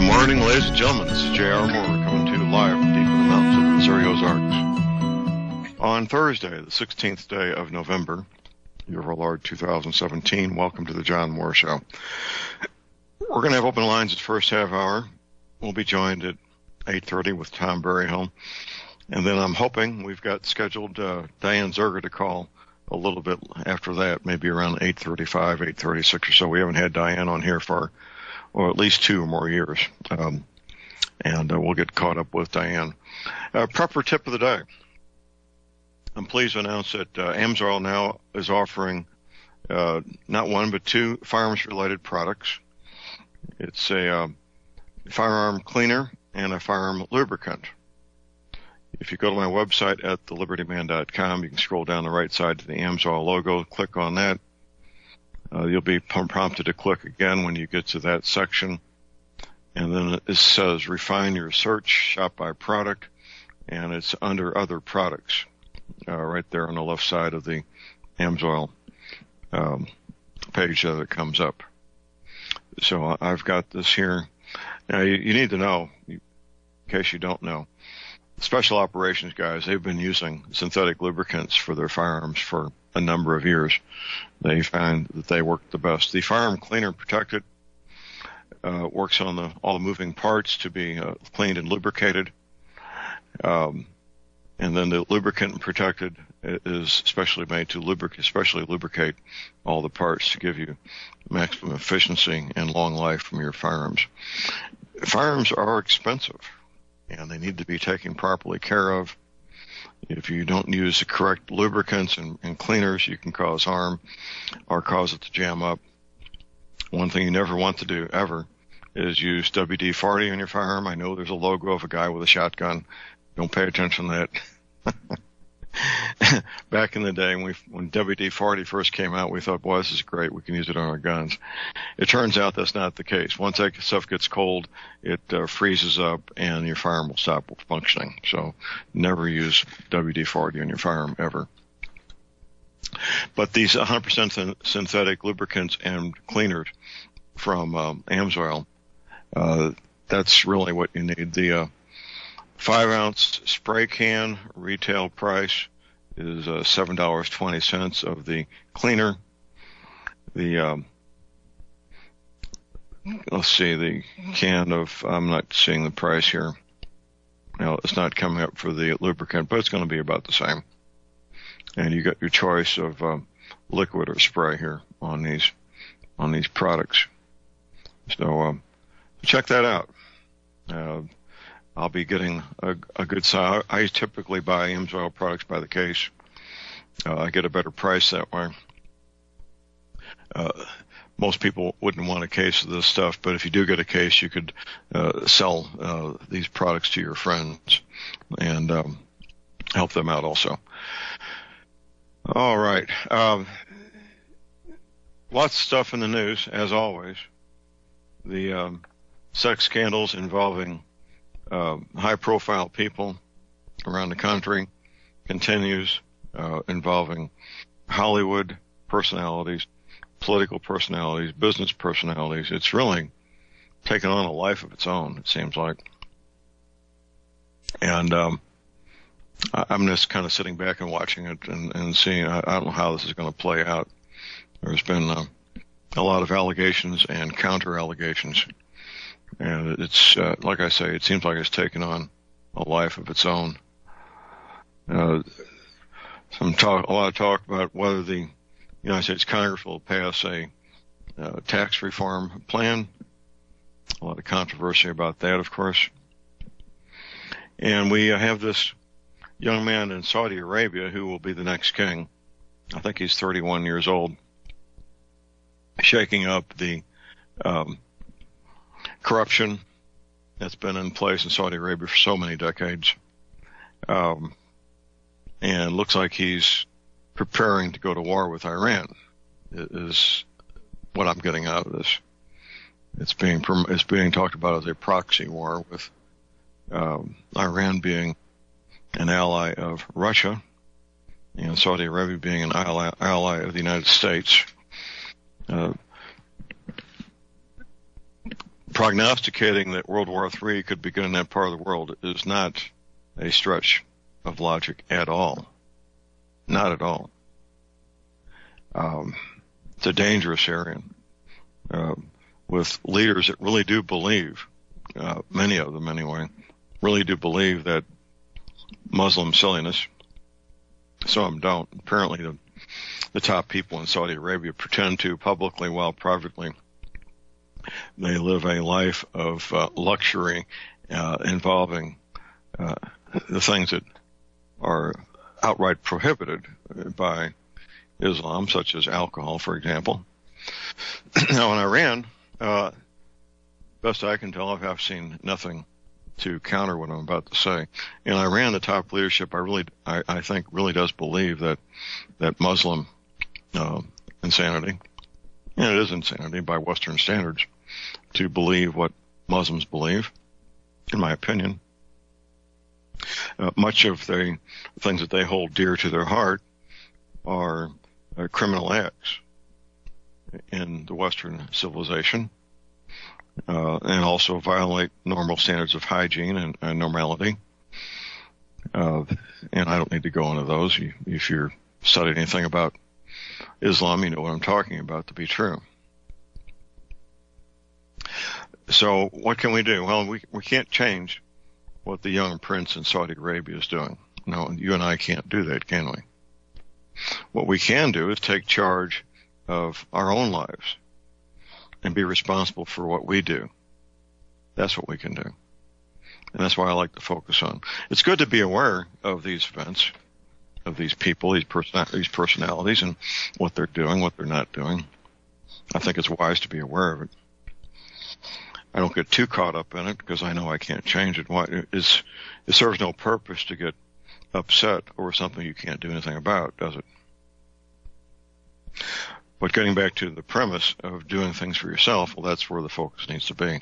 Morning, ladies and gentlemen. This is J.R. Moore coming to you live from deep in the mountains of the Missouri Ozarks. On Thursday, the 16th day of November, year of our Lord 2017, welcome to the John Moore Show. We're going to have open lines the first half hour. We'll be joined at 8:30 with Tom Berryhill. And then I'm hoping we've got scheduled Diane Zerger to call a little bit after that, maybe around 8:35, 8:36 or so. We haven't had Diane on here for at least 2 or more years. And we'll get caught up with Diane. Prepper tip of the day. I'm pleased to announce that AMSOIL now is offering not one but 2 firearms-related products. It's a firearm cleaner and a firearm lubricant. If you go to my website at thelibertyman.com, you can scroll down the right side to the AMSOIL logo, click on that. You'll be prompted to click again when you get to that section. And then it says refine your search, shop by product, and it's under other products, right there on the left side of the AMSOIL page that comes up. So I've got this here. Now you need to know, in case you don't know, special operations guys, they've been using synthetic lubricants for their firearms for a number of years. They find that they work the best. The firearm cleaner protected works on all the moving parts to be cleaned and lubricated. And then the lubricant protected is specially made to lubricate all the parts to give you maximum efficiency and long life from your firearms. Firearms are expensive, and they need to be taken properly care of. If you don't use the correct lubricants and cleaners, you can cause harm or cause it to jam up. One thing you never want to do, ever, is use WD-40 on your firearm. I know there's a logo of a guy with a shotgun. Don't pay attention to that. Back in the day when WD-40 first came out, we thought, boy, this is great. We can use it on our guns. It turns out that's not the case. Once that stuff gets cold, it freezes up and your firearm will stop functioning. So never use WD-40 on your firearm ever. But these 100% synthetic lubricants and cleaners from AMSOIL, that's really what you need. The 5-ounce spray can retail price is $7.20 of the cleaner. The let's see, the can of, I'm not seeing the price here. Now it's not coming up for the lubricant, but it's going to be about the same. And you got your choice of liquid or spray here on these products. So check that out. I'll be getting a good size. I typically buy AMSOIL products by the case. I get a better price that way. Most people wouldn't want a case of this stuff, but if you do get a case, you could sell these products to your friends and help them out also. All right. Lots of stuff in the news, as always. The sex scandals involving high-profile people around the country continues, involving Hollywood personalities, political personalities, business personalities. It's really taken on a life of its own, it seems like. And I'm just kind of sitting back and watching it and seeing. I don't know how this is going to play out. There's been a lot of allegations and counter-allegations. And it's, like I say, it seems like it's taken on a life of its own. A lot of talk about whether the United States Congress will pass a tax reform plan. A lot of controversy about that, of course. And we have this young man in Saudi Arabia who will be the next king. I think he's 31 years old, shaking up the corruption that's been in place in Saudi Arabia for so many decades. And looks like he's preparing to go to war with Iran, is what I'm getting out of this. It's being talked about as a proxy war, with Iran being an ally of Russia and Saudi Arabia being an ally of the United States. prognosticating that World War III could begin in that part of the world is not a stretch of logic at all. Not at all. It's a dangerous area with leaders that really do believe, many of them anyway, really do believe that Muslim silliness. Some of them don't. Apparently the top people in Saudi Arabia pretend to publicly, while privately they live a life of luxury involving the things that are outright prohibited by Islam, such as alcohol, for example. Now, in Iran, best I can tell, I've seen nothing to counter what I'm about to say. In Iran, the top leadership, I think, really does believe that Muslim insanity, and it is insanity by Western standards, to believe what Muslims believe, in my opinion. Much of the things that they hold dear to their heart are criminal acts in the Western civilization, and also violate normal standards of hygiene and normality. And I don't need to go into those. If you're studying anything about Islam, you know what I'm talking about to be true. So what can we do? Well, we can't change what the young prince in Saudi Arabia is doing. No, you and I can't do that, can we? What we can do is take charge of our own lives and be responsible for what we do. That's what we can do. And that's why I like to focus on. It's good to be aware of these events, of these people, these personalities, and what they're doing, what they're not doing. I think it's wise to be aware of it. I don't get too caught up in it because I know I can't change it. It serves no purpose to get upset over something you can't do anything about, does it? But getting back to the premise of doing things for yourself, well, that's where the focus needs to be.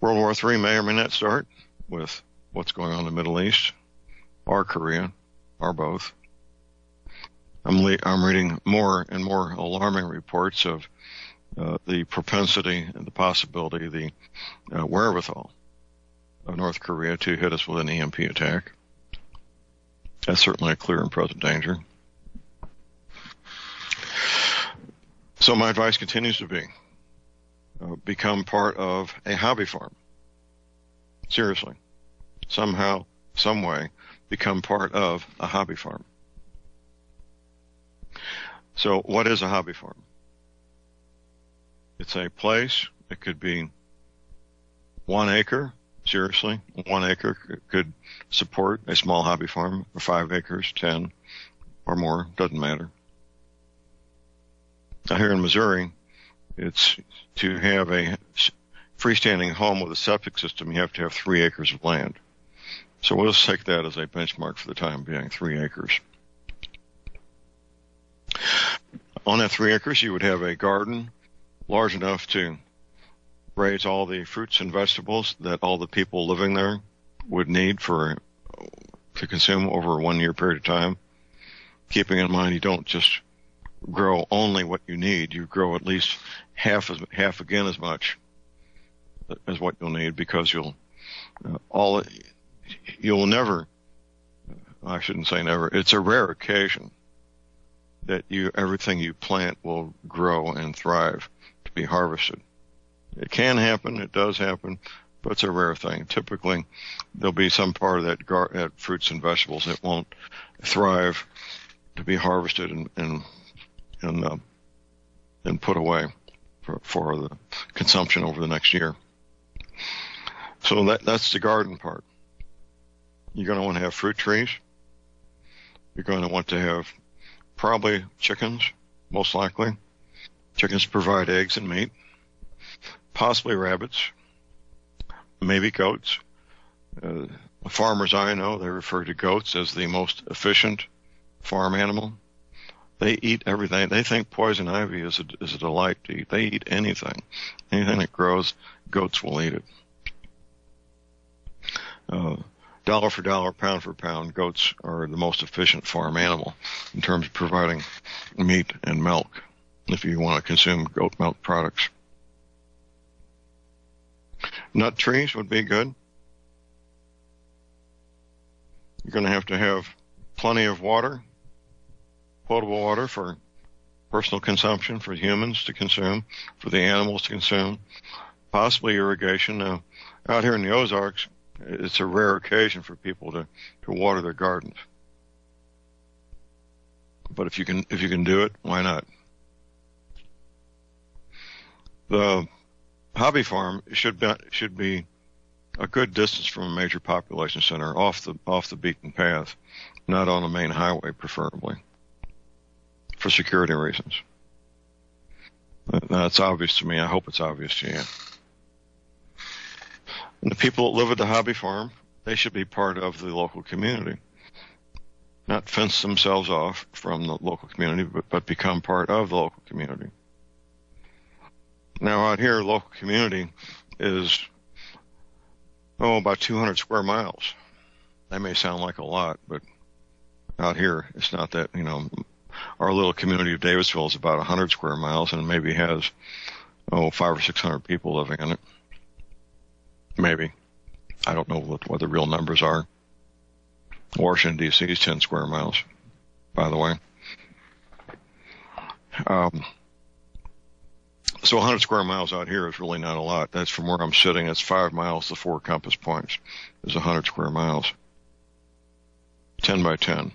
World War III may or may not start with what's going on in the Middle East, or Korea, or both. I'm reading more and more alarming reports of the propensity and the possibility, the wherewithal of North Korea to hit us with an EMP attack. That's certainly a clear and present danger. So my advice continues to be, become part of a hobby farm. Seriously. Somehow, some way, become part of a hobby farm. So what is a hobby farm? It's a place, it could be 1 acre, seriously, 1 acre could support a small hobby farm, or 5 acres, 10, or more, doesn't matter. Now here in Missouri, it's to have a freestanding home with a septic system, you have to have 3 acres of land. So we'll just take that as a benchmark for the time being, 3 acres. On that 3 acres, you would have a garden large enough to raise all the fruits and vegetables that all the people living there would need to consume over a 1 year period of time. Keeping in mind you don't just grow only what you need, you grow at least half again as much as what you'll need, because you'll never, I shouldn't say never, it's a rare occasion that everything you plant will grow and thrive to be harvested. It can happen, it does happen, but it's a rare thing. Typically, there'll be some part of that fruits and vegetables that won't thrive to be harvested and put away for the consumption over the next year. So that's the garden part. You're going to want to have fruit trees. You're going to want to have probably chickens, most likely. Chickens provide eggs and meat. Possibly rabbits. Maybe goats. Farmers I know, they refer to goats as the most efficient farm animal. They eat everything. They think poison ivy is a delight to eat. They eat anything. Anything that grows, goats will eat it. Dollar for dollar, pound for pound, goats are the most efficient farm animal in terms of providing meat and milk, if you want to consume goat milk products. Nut trees would be good. You're going to have plenty of water, potable water for personal consumption, for humans to consume, for the animals to consume, possibly irrigation. Now, out here in the Ozarks, it's a rare occasion for people to water their gardens. But if you can do it, why not? The hobby farm should be a good distance from a major population center, off the beaten path, not on a main highway, preferably, for security reasons. That's obvious to me. I hope it's obvious to you. And the people that live at the hobby farm, they should be part of the local community, not fence themselves off from the local community, but become part of the local community. Now, out here, local community is, about 200 square miles. That may sound like a lot, but out here, it's not that. Our little community of Davisville is about 100 square miles, and maybe has, 500 or 600 people living in it. Maybe. I don't know what the real numbers are. Washington, D.C. is 10 square miles, by the way. So 100 square miles out here is really not a lot. That's from where I'm sitting. It's 5 miles to 4 compass points is 100 square miles. 10 by 10.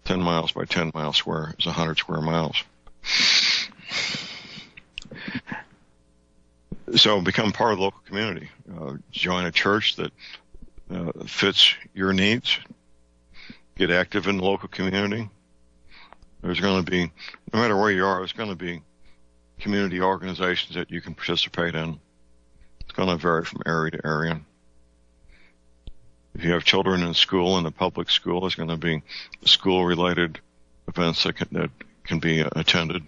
10 miles by 10 miles square is 100 square miles. So become part of the local community. Join a church that fits your needs. Get active in the local community. There's going to be, no matter where you are, there's going to be community organizations that you can participate in. It's going to vary from area to area. If you have children in school, in the public school, there's going to be school-related events that can be attended.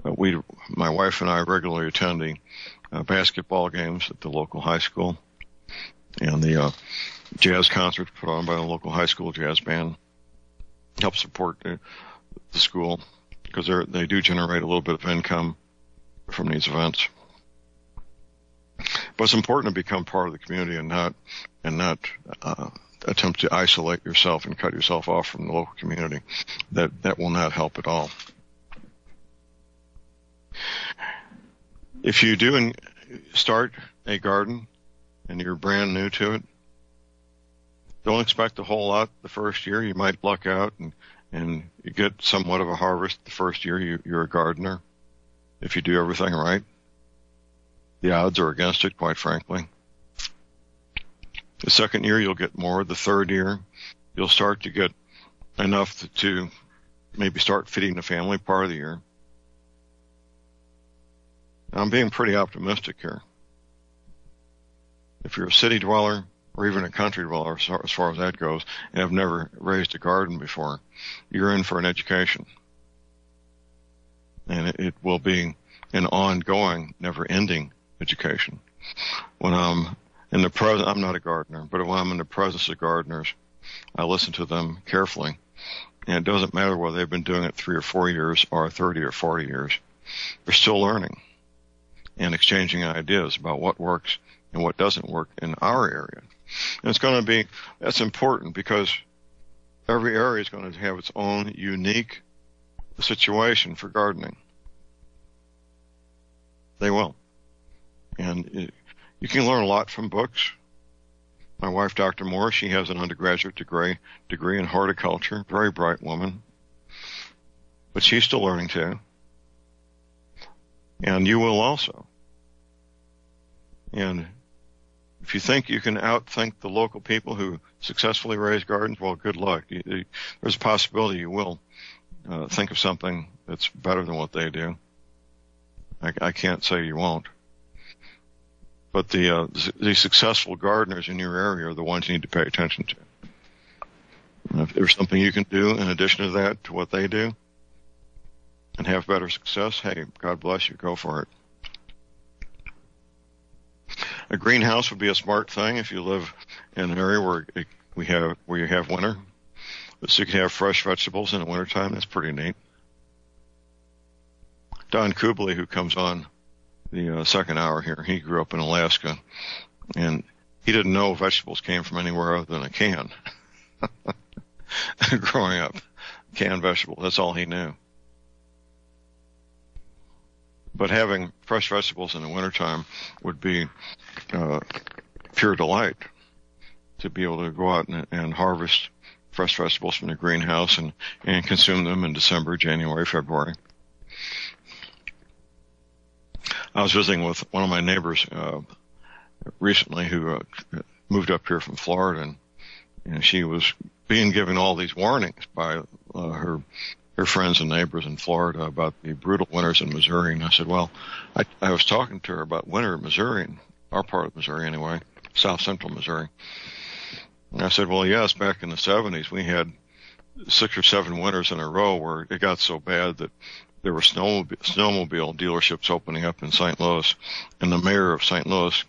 My wife and I regularly attend the basketball games at the local high school, and the jazz concerts put on by the local high school jazz band help support the school, because they do generate a little bit of income from these events. But it's important to become part of the community and not attempt to isolate yourself and cut yourself off from the local community. That will not help at all. If you do start a garden and you're brand new to it, don't expect a whole lot the first year. You might luck out and you get somewhat of a harvest the first year you're a gardener, if you do everything right. The odds are against it, quite frankly. The second year, you'll get more. The third year, you'll start to get enough to maybe start feeding the family part of the year. I'm being pretty optimistic here. If you're a city dweller or even a country dweller, as far as that goes, and have never raised a garden before, you're in for an education. And it will be an ongoing, never-ending education. When I'm in the presence, I'm not a gardener, but when I'm in the presence of gardeners, I listen to them carefully. And it doesn't matter whether they've been doing it 3 or 4 years or 30 or 40 years. They're still learning and exchanging ideas about what works and what doesn't work in our area. And that's important, because every area is going to have its own unique situation for gardening. They will. And you can learn a lot from books. My wife, Dr. Moore, she has an undergraduate degree in horticulture, very bright woman. But she's still learning too. And you will also. And if you think you can outthink the local people who successfully raise gardens, well, good luck. There's a possibility you will think of something that's better than what they do. I can't say you won't. But the successful gardeners in your area are the ones you need to pay attention to. And if there's something you can do in addition to that, to what they do, and have better success, hey, God bless you, go for it. A greenhouse would be a smart thing if you live in an area where you have winter. So you can have fresh vegetables in the wintertime. That's pretty neat. Don Kubley, who comes on the second hour here. He grew up in Alaska, and he didn't know vegetables came from anywhere other than a can. Growing up, canned vegetables, that's all he knew. But having fresh vegetables in the wintertime would be pure delight, to be able to go out and harvest fresh vegetables from the greenhouse and consume them in December, January, February. I was visiting with one of my neighbors recently who moved up here from Florida, and she was being given all these warnings by her friends and neighbors in Florida about the brutal winters in Missouri. And I said, well, I was talking to her about winter in Missouri, in our part of Missouri anyway, south central Missouri. And I said, well, yes, back in the 70s, we had 6 or 7 winters in a row where it got so bad that there were snowmobile dealerships opening up in St. Louis, and the mayor of St. Louis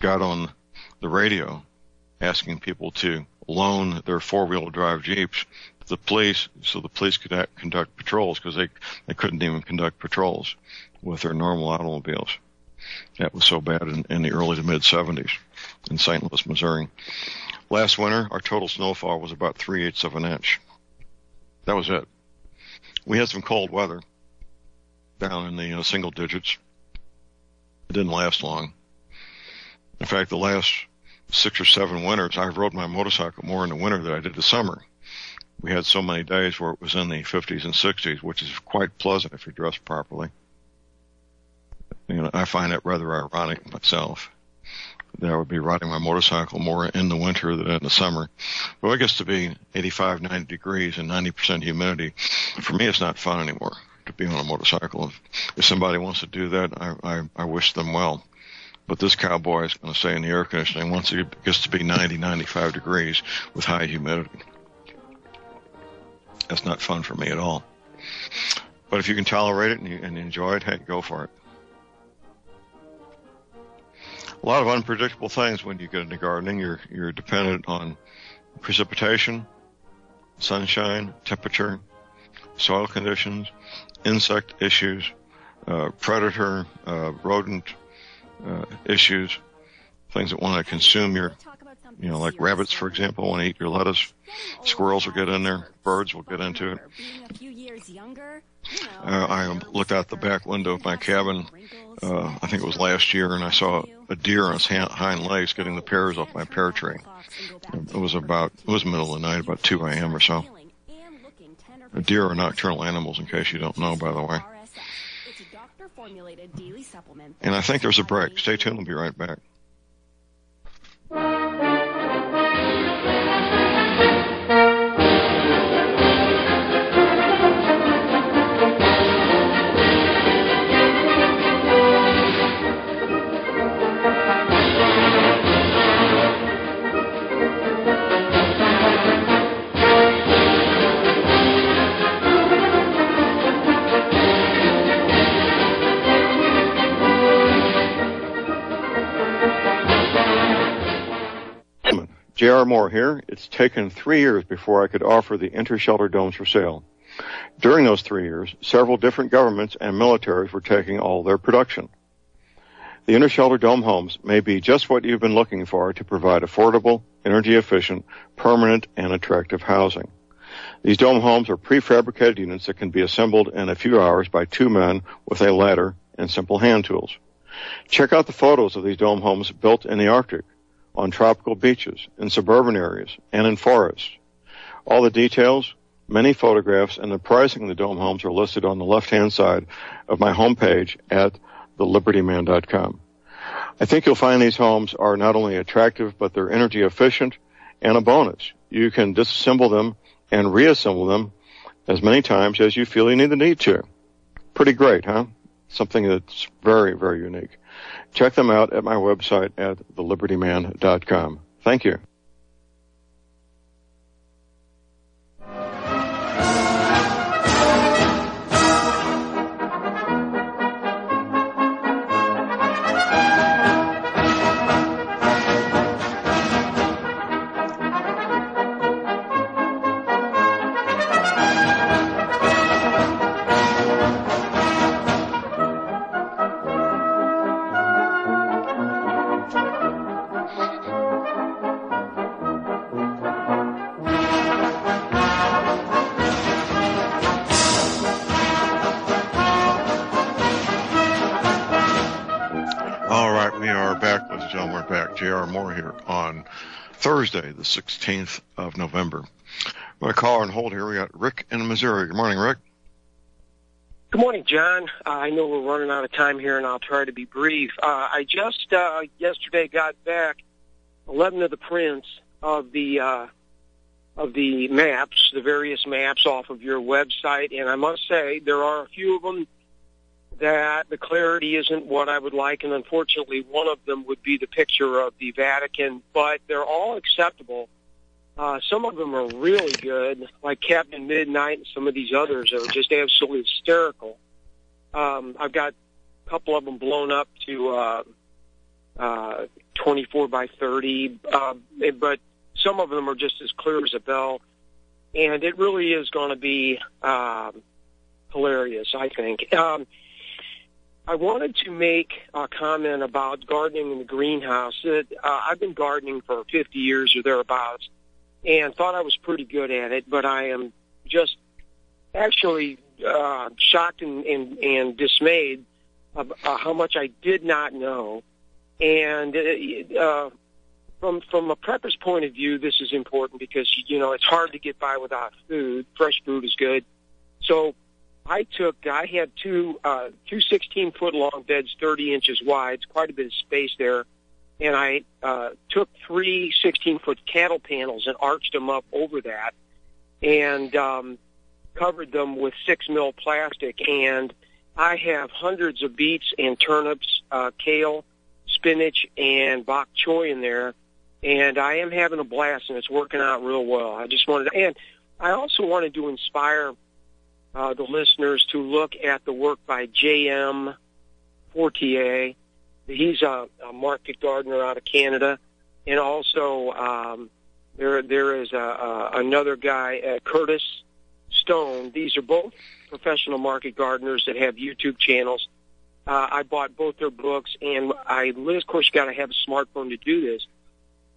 got on the radio asking people to loan their 4-wheel drive Jeeps to the police so the police could conduct patrols, because they couldn't even conduct patrols with their normal automobiles. That was so bad in the early to mid 70s in St. Louis, Missouri. Last winter, our total snowfall was about 3/8 of an inch. That was it. We had some cold weather down in the single digits. It didn't last long. In fact, the last 6 or 7 winters, I rode my motorcycle more in the winter than I did the summer. We had so many days where it was in the 50s and 60s, which is quite pleasant if you're dressed properly. I find it rather ironic myself that I would be riding my motorcycle more in the winter than in the summer. But it gets to be 85, 90 degrees and 90% humidity. For me, it's not fun anymore to be on a motorcycle. If somebody wants to do that, I wish them well. But this cowboy is going to stay in the air conditioning once it gets to be 90, 95 degrees with high humidity. That's not fun for me at all. But if you can tolerate it and enjoy it, hey, go for it. A lot of unpredictable things when you get into gardening. You're dependent on precipitation, sunshine, temperature, soil conditions, insect issues, predator, rodent issues, things that want to consume your, like rabbits, for example, want to eat your lettuce. Squirrels will get in there. Birds will get into it. I looked out the back window of my cabin, I think it was last year, and I saw a deer on its hind legs getting the pears off my pear tree. It was middle of the night, about 2 a.m. or so. Deer are nocturnal animals, in case you don't know, by the way. And I think there's a break. Stay tuned. We'll be right back. J.R. Moore here. It's taken 3 years before I could offer the inter-shelter domes for sale. During those 3 years, several different governments and militaries were taking all their production. The inter-shelter dome homes may be just what you've been looking for to provide affordable, energy-efficient, permanent, and attractive housing. These dome homes are prefabricated units that can be assembled in a few hours by 2 men with a ladder and simple hand tools. Check out the photos of these dome homes built in the Arctic, on tropical beaches, in suburban areas, and in forests. All the details, many photographs, and the pricing of the dome homes are listed on the left-hand side of my homepage at thelibertyman.com. I think you'll find these homes are not only attractive, but they're energy efficient, and a bonus. You can disassemble them and reassemble them as many times as you feel you need to. Pretty great, huh? Something that's very, very unique. Check them out at my website at thelibertyman.com. Thank you. J.R. Moore here on Thursday, the 16th of November. I'm going to call and hold here. We got Rick in Missouri. Good morning, Rick. Good morning, John. I know we're running out of time here, and I'll try to be brief. I just yesterday got back 11 of the prints of the maps, the various maps off of your website, and I must say there are a few of them that the clarity isn't what I would like, and unfortunately one of them would be the picture of the Vatican, but they're all acceptable. Some of them are really good, like Captain Midnight, and some of these others are just absolutely hysterical. I've got a couple of them blown up to 24 by 30, but some of them are just as clear as a bell, and it really is going to be hilarious, I think. I wanted to make a comment about gardening in the greenhouse. I've been gardening for 50 years or thereabouts, and thought I was pretty good at it, but I am just actually shocked and dismayed about how much I did not know. And from a prepper's point of view, this is important because, you know, it's hard to get by without food. Fresh food is good. So I had two 16-foot long beds, 30 inches wide, quite a bit of space there, and I took three 16-foot cattle panels and arched them up over that and covered them with 6 mil plastic, and I have hundreds of beets and turnips, kale, spinach, and bok choy in there, and I am having a blast, and it's working out real well. And I also wanted to inspire the listeners to look at the work by J.M. Fortier. He's a market gardener out of Canada, and also there is another guy, Curtis Stone. These are both professional market gardeners that have YouTube channels. I bought both their books, and of course, you got to have a smartphone to do this.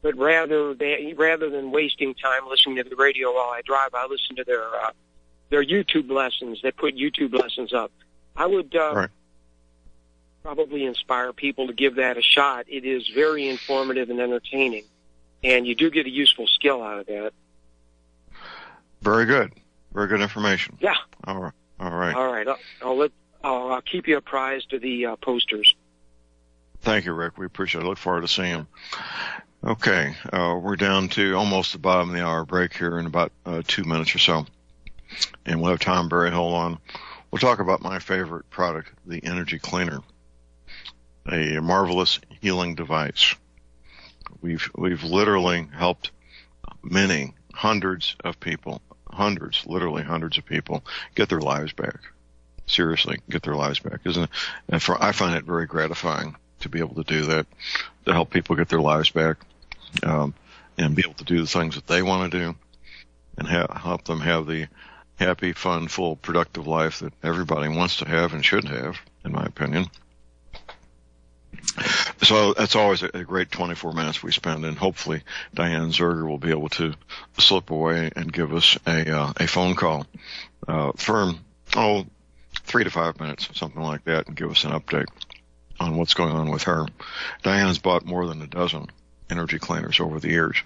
But rather than wasting time listening to the radio while I drive, I listen to their YouTube lessons. They put YouTube lessons up. I would probably inspire people to give that a shot. It is very informative and entertaining, and you do get a useful skill out of that. Very good. Very good information. Yeah. All right. All right. I'll keep you apprised of the posters. Thank you, Rick. We appreciate it. I look forward to seeing them. Okay. We're down to almost the bottom of the hour break here in about 2 minutes or so. And we'll have Tom Berryhill on. We'll talk about my favorite product, the Energy Cleaner, a marvelous healing device. We've literally helped literally hundreds of people get their lives back. Seriously, get their lives back, isn't it? And I find it very gratifying to be able to do that, to help people get their lives back, and be able to do the things that they want to do, and help them have the happy, fun, full, productive life that everybody wants to have and should have, in my opinion. So that's always a great 24 minutes we spend, and hopefully Diane Zerger will be able to slip away and give us a phone call for 3 to 5 minutes, something like that, and give us an update on what's going on with her. Diane's bought more than a dozen energy cleaners over the years,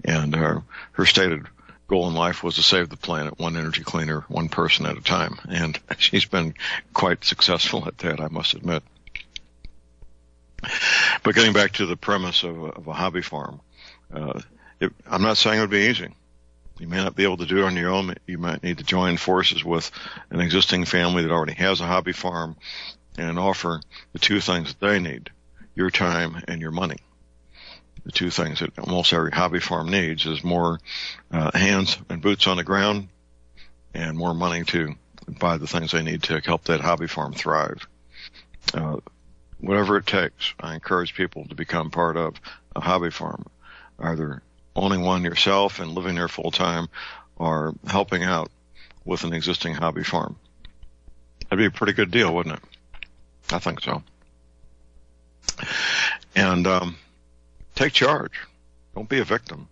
and her stated goal in life was to save the planet one energy cleaner, one person at a time, and she's been quite successful at that, I must admit. But getting back to the premise of a hobby farm, I'm not saying it would be easy. You may not be able to do it on your own. You might need to join forces with an existing family that already has a hobby farm and offer the two things that they need, your time and your money. The two things that almost every hobby farm needs is more hands and boots on the ground and more money to buy the things they need to help that hobby farm thrive. Whatever it takes, I encourage people to become part of a hobby farm, either owning one yourself and living there full time or helping out with an existing hobby farm. That'd be a pretty good deal, wouldn't it? I think so. And take charge. Don't be a victim.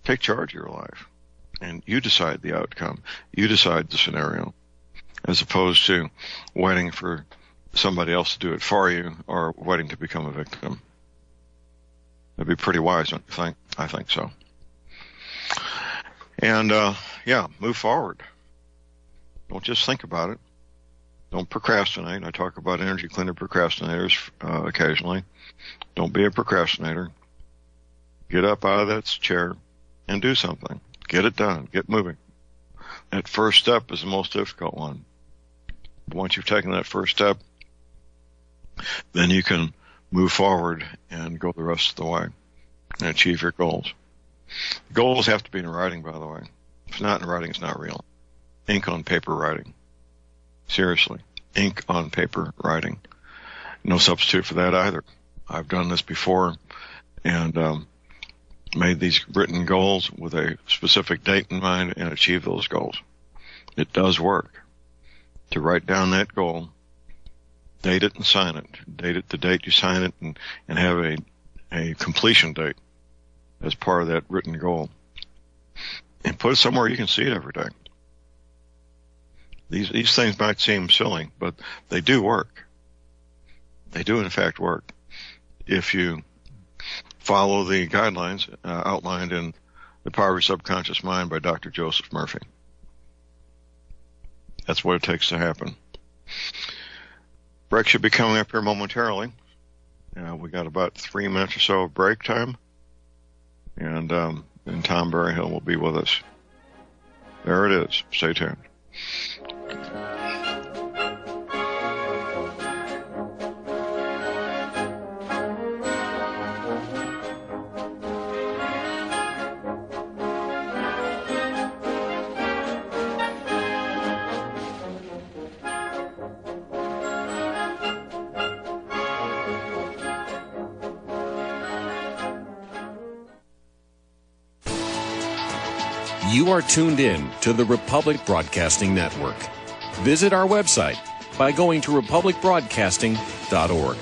Take charge of your life. And you decide the outcome. You decide the scenario, as opposed to waiting for somebody else to do it for you or waiting to become a victim. That'd be pretty wise, don't you think? I think so. And, move forward. Don't just think about it. Don't procrastinate. I talk about energy cleaner procrastinators occasionally. Don't be a procrastinator. Get up out of that chair and do something. Get it done. Get moving. That first step is the most difficult one. Once you've taken that first step, then you can move forward and go the rest of the way and achieve your goals. Goals have to be in writing, by the way. If it's not in writing, it's not real. Ink on paper writing. Seriously. Ink on paper writing. No substitute for that either. I've done this before and made these written goals with a specific date in mind and achieved those goals. It does work to write down that goal, date it and sign it. Date it the date you sign it and have a completion date as part of that written goal. And put it somewhere you can see it every day. These things might seem silly, but they do work. They do, in fact, work if you follow the guidelines outlined in The Power of Your Subconscious Mind by Dr. Joseph Murphy. That's what it takes to happen. Break should be coming up here momentarily. We got about 3 minutes or so of break time, and Tom Berryhill will be with us. There it is. Stay tuned. You are tuned in to the Republic Broadcasting Network. Visit our website by going to republicbroadcasting.org.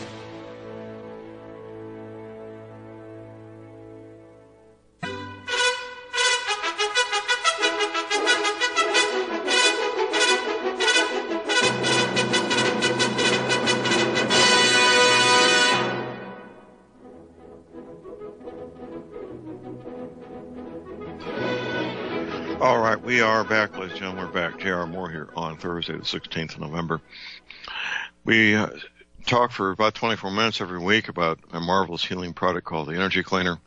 All right, we are back, ladies and gentlemen. We're back. J.R. Moore here on Thursday, the 16th of November. We talk for about 24 minutes every week about a marvelous healing product called the Energy Cleaner.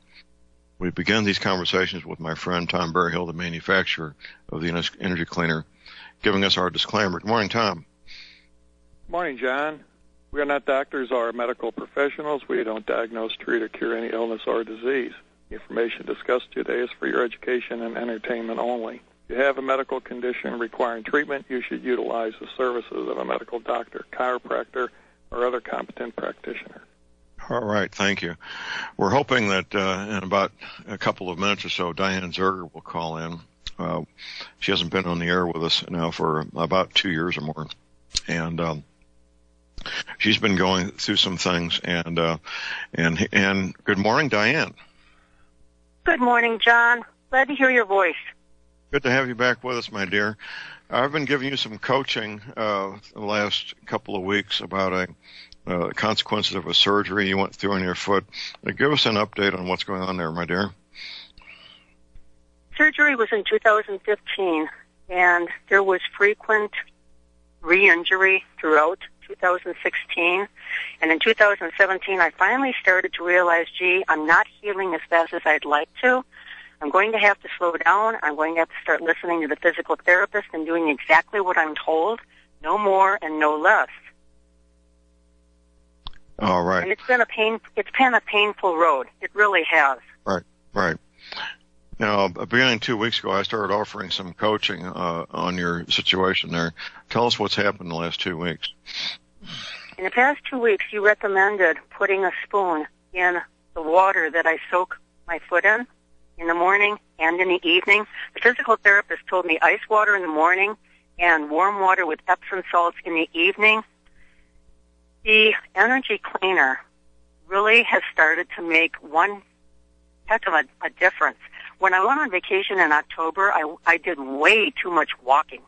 We begin these conversations with my friend Tom Berryhill, the manufacturer of the Energy Cleaner, giving us our disclaimer. Good morning, Tom. Good morning, John. We are not doctors or medical professionals. We don't diagnose, treat, or cure any illness or disease. The information discussed today is for your education and entertainment only. If you have a medical condition requiring treatment, you should utilize the services of a medical doctor, chiropractor, or other competent practitioner. All right, thank you. We're hoping that in about a couple of minutes or so, Diane Zerger will call in. She hasn't been on the air with us now for about 2 years or more, and she's been going through some things. And good morning, Diane. Good morning, John. Glad to hear your voice. Good to have you back with us, my dear. I've been giving you some coaching the last couple of weeks about consequences of a surgery you went through on your foot. Give us an update on what's going on there, my dear. Surgery was in 2015, and there was frequent re-injury throughout 2016. And in 2017, I finally started to realize, I'm not healing as fast as I'd like to. I'm going to have to slow down. I'm going to have to start listening to the physical therapist and doing exactly what I'm told, no more and no less. All right. And it's been a painful road. It really has. Right. Now, beginning 2 weeks ago, I started offering some coaching on your situation there. Tell us what's happened in the last 2 weeks. In the past 2 weeks, you recommended putting a spoon in the water that I soak my foot in the morning and in the evening. The physical therapist told me ice water in the morning and warm water with Epsom salts in the evening. The Energy Cleaner really has started to make one heck of a difference. When I went on vacation in October, I did way too much walking.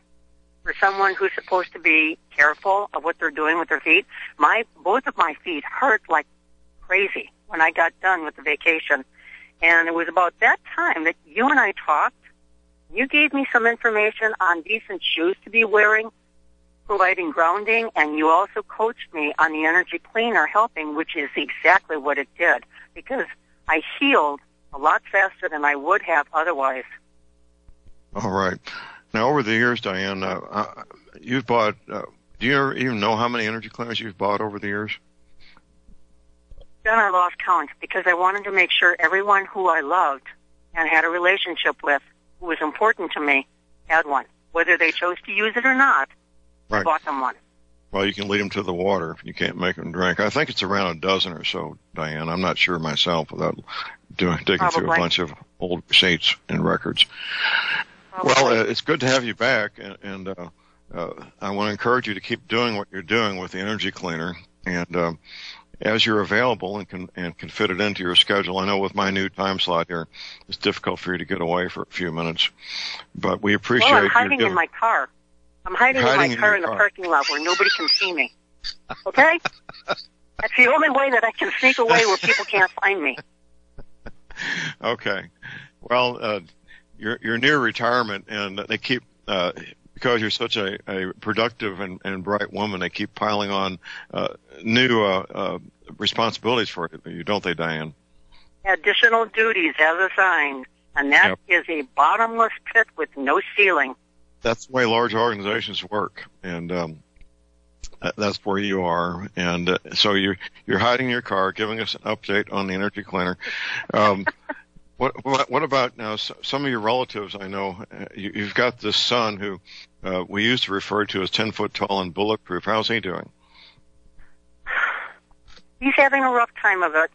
For someone who's supposed to be careful of what they're doing with their feet, both of my feet hurt like crazy when I got done with the vacation. And it was about that time that you and I talked. You gave me some information on decent shoes to be wearing, providing grounding, and you also coached me on the energy cleaner helping, which is exactly what it did, because I healed a lot faster than I would have otherwise. All right. Now, over the years, Diane, you've bought, do you even know how many energy cleaners you've bought over the years? Then I lost count because I wanted to make sure everyone who I loved and had a relationship with, who was important to me, had one. Whether they chose to use it or not, Right. I bought them one. Well, you can lead them to the water if you can't make them drink. I think it's around a dozen or so, Diane. I'm not sure myself without digging through a bunch of old receipts and records. Probably. Well, it's good to have you back, and I want to encourage you to keep doing what you're doing with the energy cleaner. And as you're available and can fit it into your schedule, I know with my new time slot here, it's difficult for you to get away for a few minutes, but we appreciate. Well, I'm hiding in my car. I'm hiding in my car in the parking lot where nobody can see me. Okay? That's the only way that I can sneak away where people can't find me. Okay. Well, you're near retirement, and they keep because you're such a productive and bright woman, they keep piling on new responsibilities for you, don't they, Diane? Additional duties as assigned, and that is a bottomless pit with no ceiling. That's the way large organizations work, and that's where you are. And so you're hiding in your car, giving us an update on the energy cleaner. What about now? Some of your relatives, I know, you've got this son who we used to refer to as 10 foot tall and bulletproof. How's he doing? He's having a rough time of it.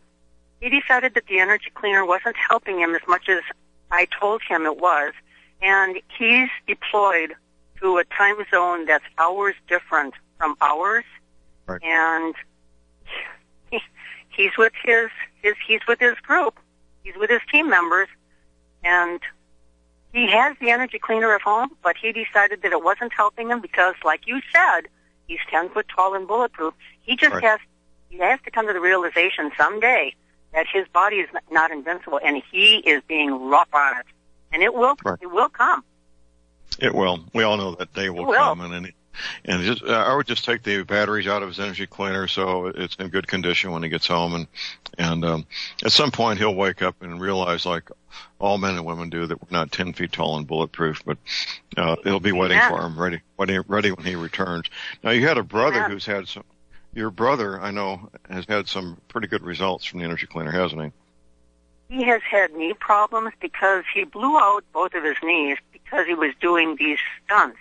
He decided that the energy cleaner wasn't helping him as much as I told him it was. And he's deployed to a time zone that's hours different from ours. Right. And he's with his group. He's with his team members, and he has the energy cleaner at home, but he decided that it wasn't helping him because, like you said, he's 10 foot tall and bulletproof. He just has to come to the realization someday that his body is not invincible, and he is being rough on it. And it will come. It will. We all know that day will come. And just, I would just take the batteries out of his energy cleaner so it's in good condition when he gets home. And at some point he'll wake up and realize, like all men and women do, that we're not 10 feet tall and bulletproof, but it'll be waiting for him, ready when he returns. Now, you had a brother your brother, I know, has had some pretty good results from the energy cleaner, hasn't he? He has had knee problems because he blew out both of his knees because he was doing these stunts,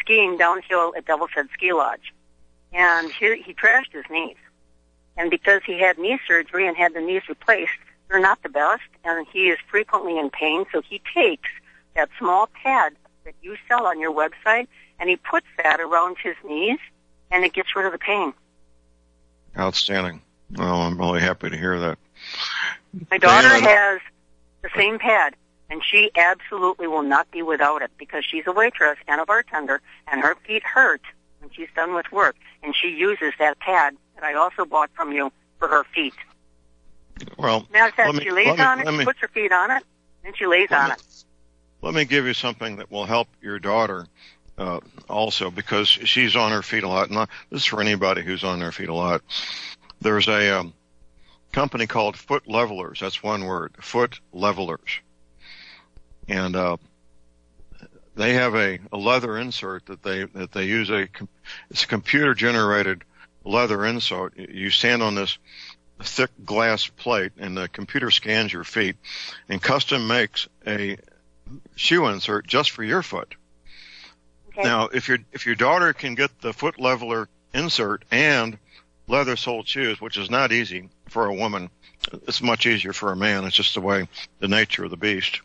skiing downhill at Devil's Head Ski Lodge. And he trashed his knees. And because he had knee surgery and had the knees replaced, they're not the best, and he is frequently in pain, so he takes that small pad that you sell on your website, and he puts that around his knees, and it gets rid of the pain. Outstanding. Well, I'm really happy to hear that. My daughter has the same pad, and she absolutely will not be without it because she's a waitress and a bartender, and her feet hurt when she's done with work, and she uses that pad that I also bought from you for her feet. Well, now she lays on it, she puts her feet on it, and she lays on it. Let me give you something that will help your daughter also, because she's on her feet a lot. And this is for anybody who's on their feet a lot. There's a company called Foot Levelers. That's one word, Foot Levelers. And they have a leather insert that they use. It's a computer-generated leather insert. You stand on this thick glass plate, and the computer scans your feet and custom makes a shoe insert just for your foot. Okay. Now, if your daughter can get the Foot Leveler insert and leather-soled shoes, which is not easy for a woman, it's much easier for a man. It's just the nature of the beast.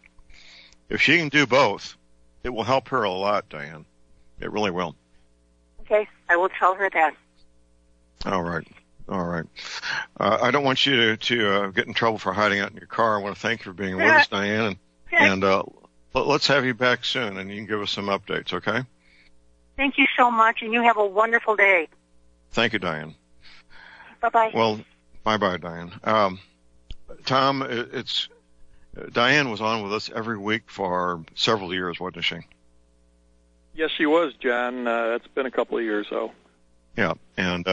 If she can do both, it will help her a lot, Diane. It really will. Okay, I will tell her that. All right. I don't want you to get in trouble for hiding out in your car. I want to thank you for being with us, Diane, and let's have you back soon, and you can give us some updates, okay? Thank you so much, and you have a wonderful day. Thank you, Diane. Bye-bye. Well, Bye-bye, Diane. Tom, Diane was on with us every week for several years, wasn't she? Yes, she was, John. It's been a couple of years, though. Yeah, and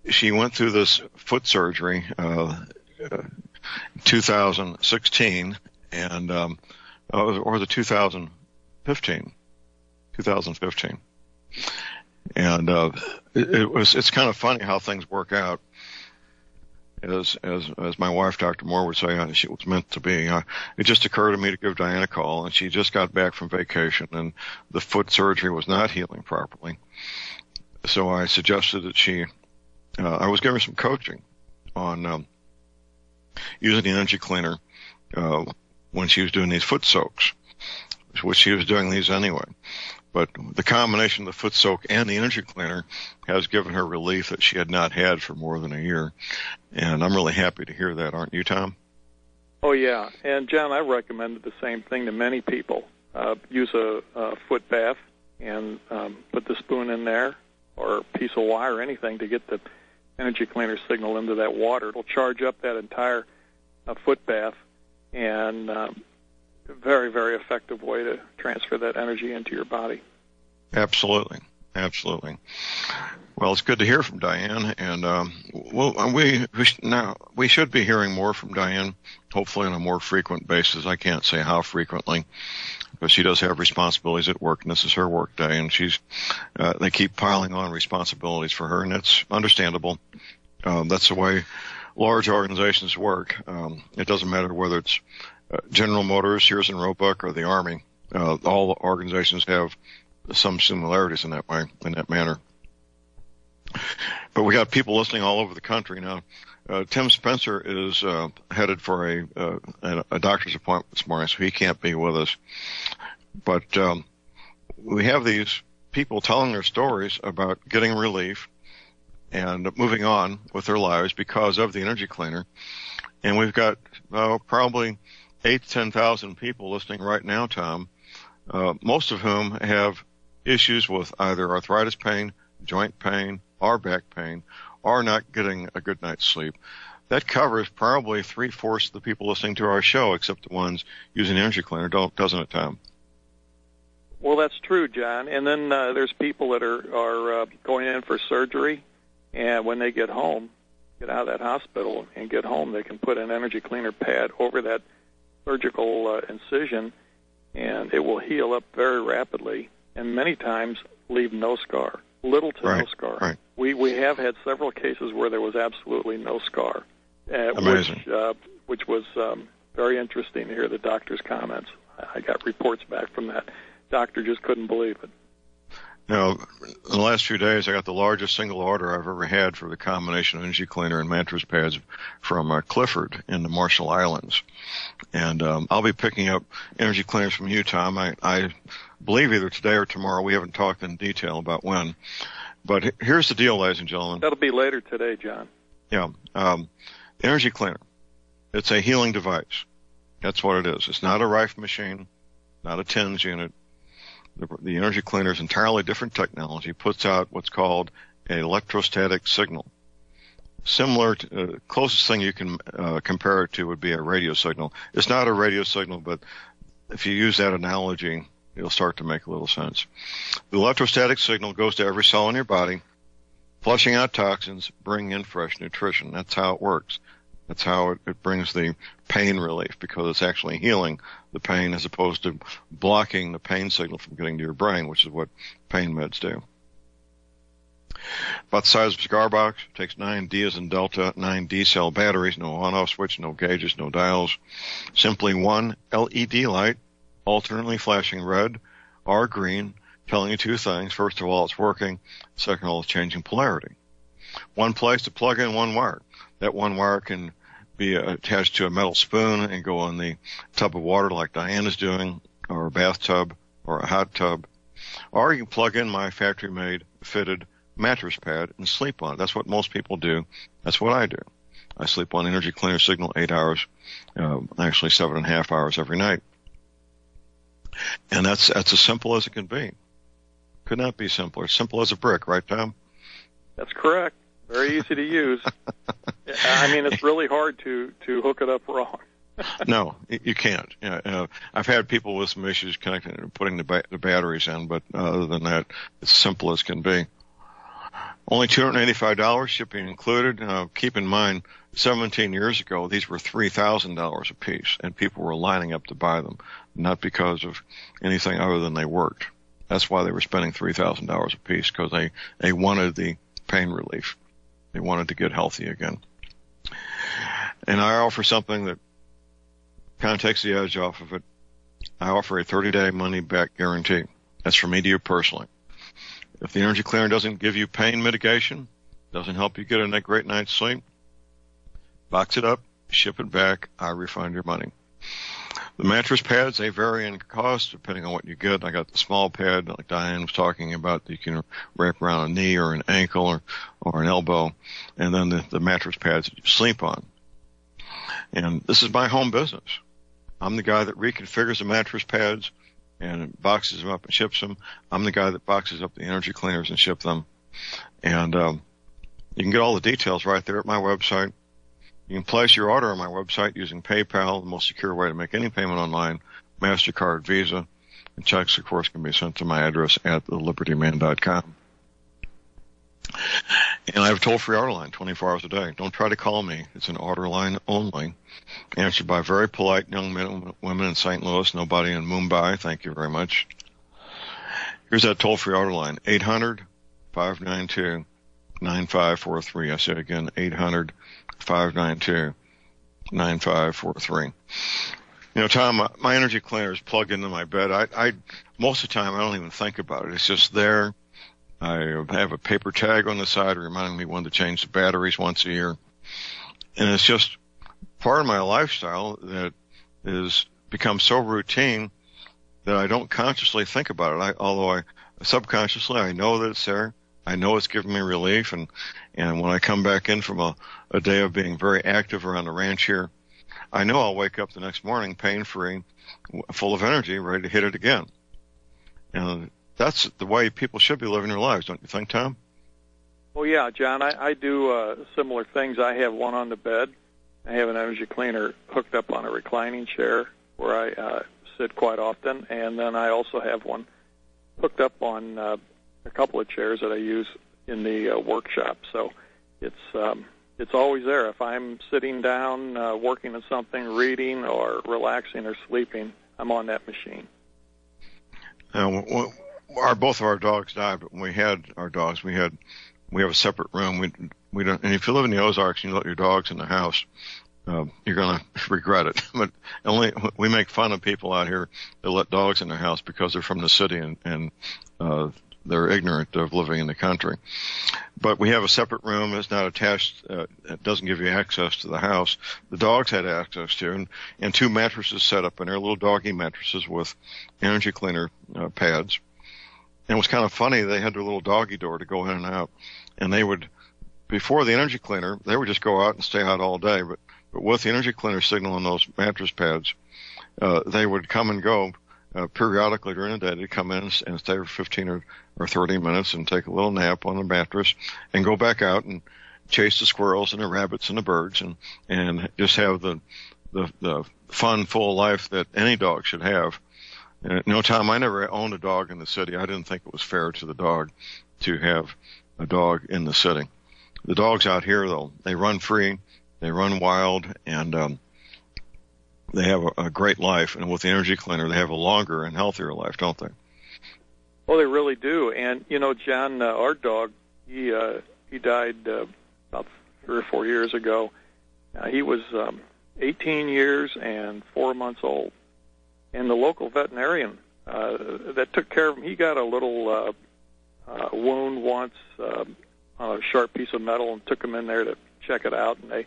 she went through this foot surgery 2016, and or the 2015, and it's kind of funny how things work out. As my wife, Dr. Moore, would say, she was meant to be. It just occurred to me to give Diane a call, and she just got back from vacation, and the foot surgery was not healing properly. So I suggested that I was giving her some coaching on using the energy cleaner when she was doing these foot soaks, which she was doing these anyway. But the combination of the foot soak and the energy cleaner has given her relief that she had not had for more than a year. And I'm really happy to hear that, aren't you, Tom? Oh, yeah. And, John, I recommended the same thing to many people. Use a foot bath and put the spoon in there or a piece of wire or anything to get the energy cleaner signal into that water. It'll charge up that entire foot bath, and very, very effective way to transfer that energy into your body. Absolutely. Well, it's good to hear from Diane, and we should be hearing more from Diane, hopefully on a more frequent basis. I can't say how frequently, but she does have responsibilities at work, and this is her work day, and they keep piling on responsibilities for her, and it's understandable. That's the way large organizations work. It doesn't matter whether it's General Motors, Sears and Roebuck, or the Army. All organizations have some similarities in that way, in that manner. But we got people listening all over the country now. Tim Spencer is headed for a doctor's appointment this morning, so he can't be with us. But we have these people telling their stories about getting relief and moving on with their lives because of the energy cleaner. And we've got probably 8,000 to 10,000 people listening right now, Tom, most of whom have issues with either arthritis pain, joint pain, or back pain, or not getting a good night's sleep. That covers probably 3/4 of the people listening to our show, except the ones using the energy cleaner, doesn't it, Tom? Well, that's true, John. And then there's people that are going in for surgery, and when they get home, get out of that hospital and get home, they can put an energy cleaner pad over that surgical incision, and it will heal up very rapidly, and many times leave no scar, little to no scar. Right. We have had several cases where there was absolutely no scar, Amazing. which was very interesting to hear the doctor's comments. I got reports back from that. Doctor just couldn't believe it. Now, in the last few days, I got the largest single order I've ever had for the combination of energy cleaner and mattress pads from Clifford in the Marshall Islands. And I'll be picking up energy cleaners from you, Tom. I believe either today or tomorrow. We haven't talked in detail about when. But here's the deal, ladies and gentlemen. That'll be later today, John. Yeah. Energy cleaner. It's a healing device. That's what it is. It's not a Rife machine, not a TENS unit. The energy cleaner is entirely different technology, puts out what's called an electrostatic signal. Similar to, closest thing you can compare it to would be a radio signal. It's not a radio signal, but if you use that analogy, it'll start to make a little sense. The electrostatic signal goes to every cell in your body, flushing out toxins, bringing in fresh nutrition. That's how it works. That's how it brings the pain relief, because it's actually healing the pain as opposed to blocking the pain signal from getting to your brain, which is what pain meds do. About the size of a cigar box, takes 9 D as in Delta, 9 D-cell batteries, no on-off switch, no gauges, no dials. Simply one LED light, alternately flashing red or green, telling you two things. First of all, it's working. Second of all, it's changing polarity. One place to plug in one wire. That one wire can be attached to a metal spoon and go in the tub of water like Diane is doing, or a bathtub, or a hot tub. Or you can plug in my factory-made fitted mattress pad and sleep on it. That's what most people do. That's what I do. I sleep on energy cleaner signal 8 hours, actually 7.5 hours every night. And that's as simple as it can be. Could not be simpler. Simple as a brick, right, Tom? That's correct. Very easy to use. I mean, it's really hard to hook it up wrong. No, you can't. I've had people with some issues connecting and putting the batteries in, but other than that, it's simple as can be. Only $285, shipping included. Keep in mind, 17 years ago, these were $3,000 a piece, and people were lining up to buy them, not because of anything other than they worked. That's why they were spending $3,000 a piece, because they wanted the pain relief. They wanted to get healthy again. And I offer something that kind of takes the edge off of it. I offer a 30-day money-back guarantee. That's from me to you personally. If the energy cleaner doesn't give you pain mitigation, doesn't help you get a great night's sleep, box it up, ship it back, I refund your money. The mattress pads, they vary in cost depending on what you get. I got the small pad, like Diane was talking about, that you can wrap around a knee or an ankle or an elbow, and then the mattress pads that you sleep on. And this is my home business. I'm the guy that reconfigures the mattress pads and boxes them up and ships them. I'm the guy that boxes up the energy cleaners and ship them. And you can get all the details right there at my website. You can place your order on my website using PayPal, the most secure way to make any payment online, MasterCard, Visa, and checks, of course, can be sent to my address at thelibertyman.com. And I have a toll-free order line 24 hours a day. Don't try to call me. It's an order line only, answered by very polite young men and women in St. Louis, nobody in Mumbai. Thank you very much. Here's that toll-free order line, 800-592-9543. I say it again, 800-592-9543. You know, Tom, my energy cleaner is plugged into my bed. I most of the time, I don't even think about it. It's just there. I have a paper tag on the side reminding me when to change the batteries once a year. And it's just part of my lifestyle that is become so routine that I don't consciously think about it. Although subconsciously, I know that it's there. I know it's giving me relief. And when I come back in from a day of being very active around the ranch here, I know I'll wake up the next morning pain-free, full of energy, ready to hit it again. And that's the way people should be living their lives, don't you think, Tom? Well, yeah, John, I do similar things. I have one on the bed. I have an energy cleaner hooked up on a reclining chair where I sit quite often, and then I also have one hooked up on a couple of chairs that I use in the workshop. So it's always there. If I'm sitting down working on something, reading or relaxing or sleeping, I'm on that machine. Both of our dogs died, but when we had our dogs, we have a separate room. We don't. And if you live in the Ozarks and you let your dogs in the house, you're going to regret it. But we make fun of people out here that let dogs in their house because they're from the city and they're ignorant of living in the country. But we have a separate room that's not attached. It doesn't give you access to the house. The dogs had access to, and two mattresses set up in there, little doggy mattresses with energy cleaner pads. And it was kind of funny. They had their little doggy door to go in and out. And they would, before the energy cleaner, they would just go out and stay out all day. But with the energy cleaner signal on those mattress pads, they would come and go periodically during the day. They'd come in and stay for 15 or 30 minutes and take a little nap on the mattress and go back out and chase the squirrels and the rabbits and the birds and just have the fun, full life that any dog should have. No, Tom, I never owned a dog in the city. I didn't think it was fair to the dog to have a dog in the city. The dogs out here, though, they run free, they run wild, and they have a great life. And with the energy cleaner, they have a longer and healthier life, don't they? Well, they really do. And, you know, John, our dog, he died about 3 or 4 years ago. He was 18 years and 4 months old. And the local veterinarian that took care of him, he got a little wound once on a sharp piece of metal and took him in there to check it out. And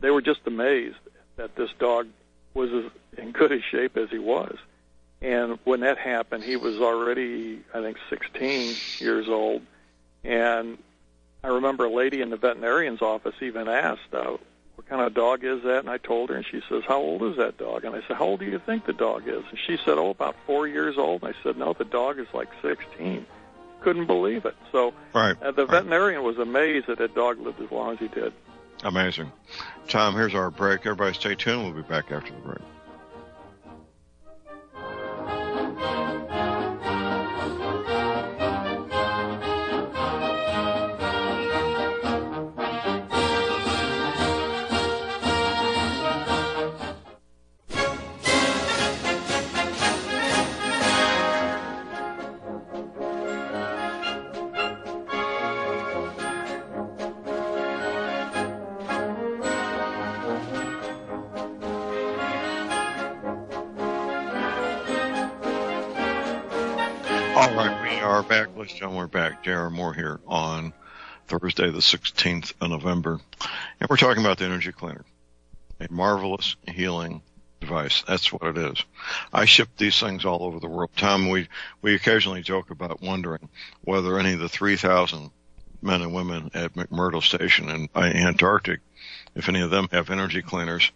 they were just amazed that this dog was in good a shape as he was. And when that happened, he was already, I think, 16 years old. And I remember a lady in the veterinarian's office even asked, what kind of dog is that? And I told her, and she says, how old is that dog? And I said, how old do you think the dog is? And she said, about 4 years old. And I said, no, the dog is like 16. couldn't believe it. So right. The veterinarian was amazed that dog lived as long as he did. Amazing. Tom, here's our break. Everybody stay tuned. We'll be back after the break. All right, we are back. Ladies and gentlemen, we're back. J.R. Moore here on Thursday, the 16th of November. And we're talking about the energy cleaner, a marvelous healing device. That's what it is. I ship these things all over the world. Tom, we occasionally joke about wondering whether any of the 3,000 men and women at McMurdo Station in Antarctic, if any of them have energy cleaners.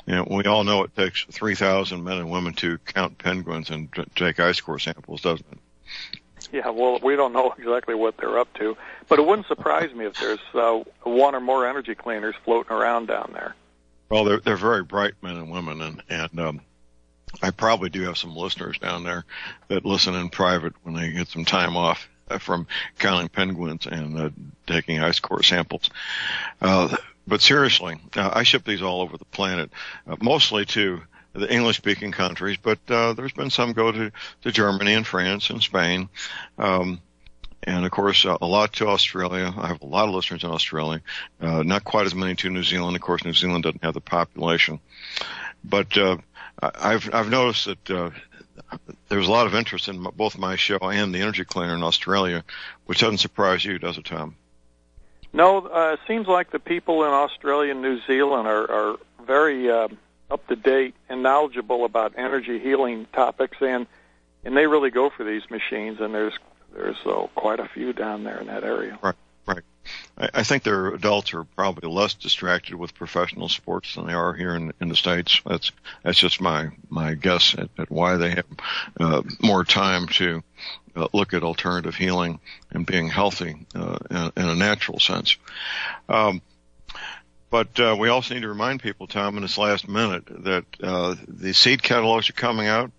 You know, we all know it takes 3,000 men and women to count penguins and take ice core samples, doesn't it? Yeah, well, we don't know exactly what they're up to, but it wouldn't surprise me if there's one or more energy cleaners floating around down there. Well, they're very bright men and women, and I probably do have some listeners down there that listen in private when they get some time off from counting penguins and taking ice core samples. But seriously, I ship these all over the planet, mostly to the English-speaking countries, but there's been some go to Germany and France and Spain, and of course a lot to Australia. I have a lot of listeners in Australia, not quite as many to New Zealand. Of course, New Zealand doesn't have the population, but I've noticed that there's a lot of interest in both my show and the energy cleaner in Australia, which doesn't surprise you, does it, Tom? No, it seems like the people in Australia and New Zealand are very up to date and knowledgeable about energy healing topics, and they really go for these machines. And there's quite a few down there in that area. Right. I think their adults are probably less distracted with professional sports than they are here in the States. That's just my guess at why they have more time to look at alternative healing and being healthy in a natural sense. But we also need to remind people, Tom, in this last minute, that the seed catalogs are coming out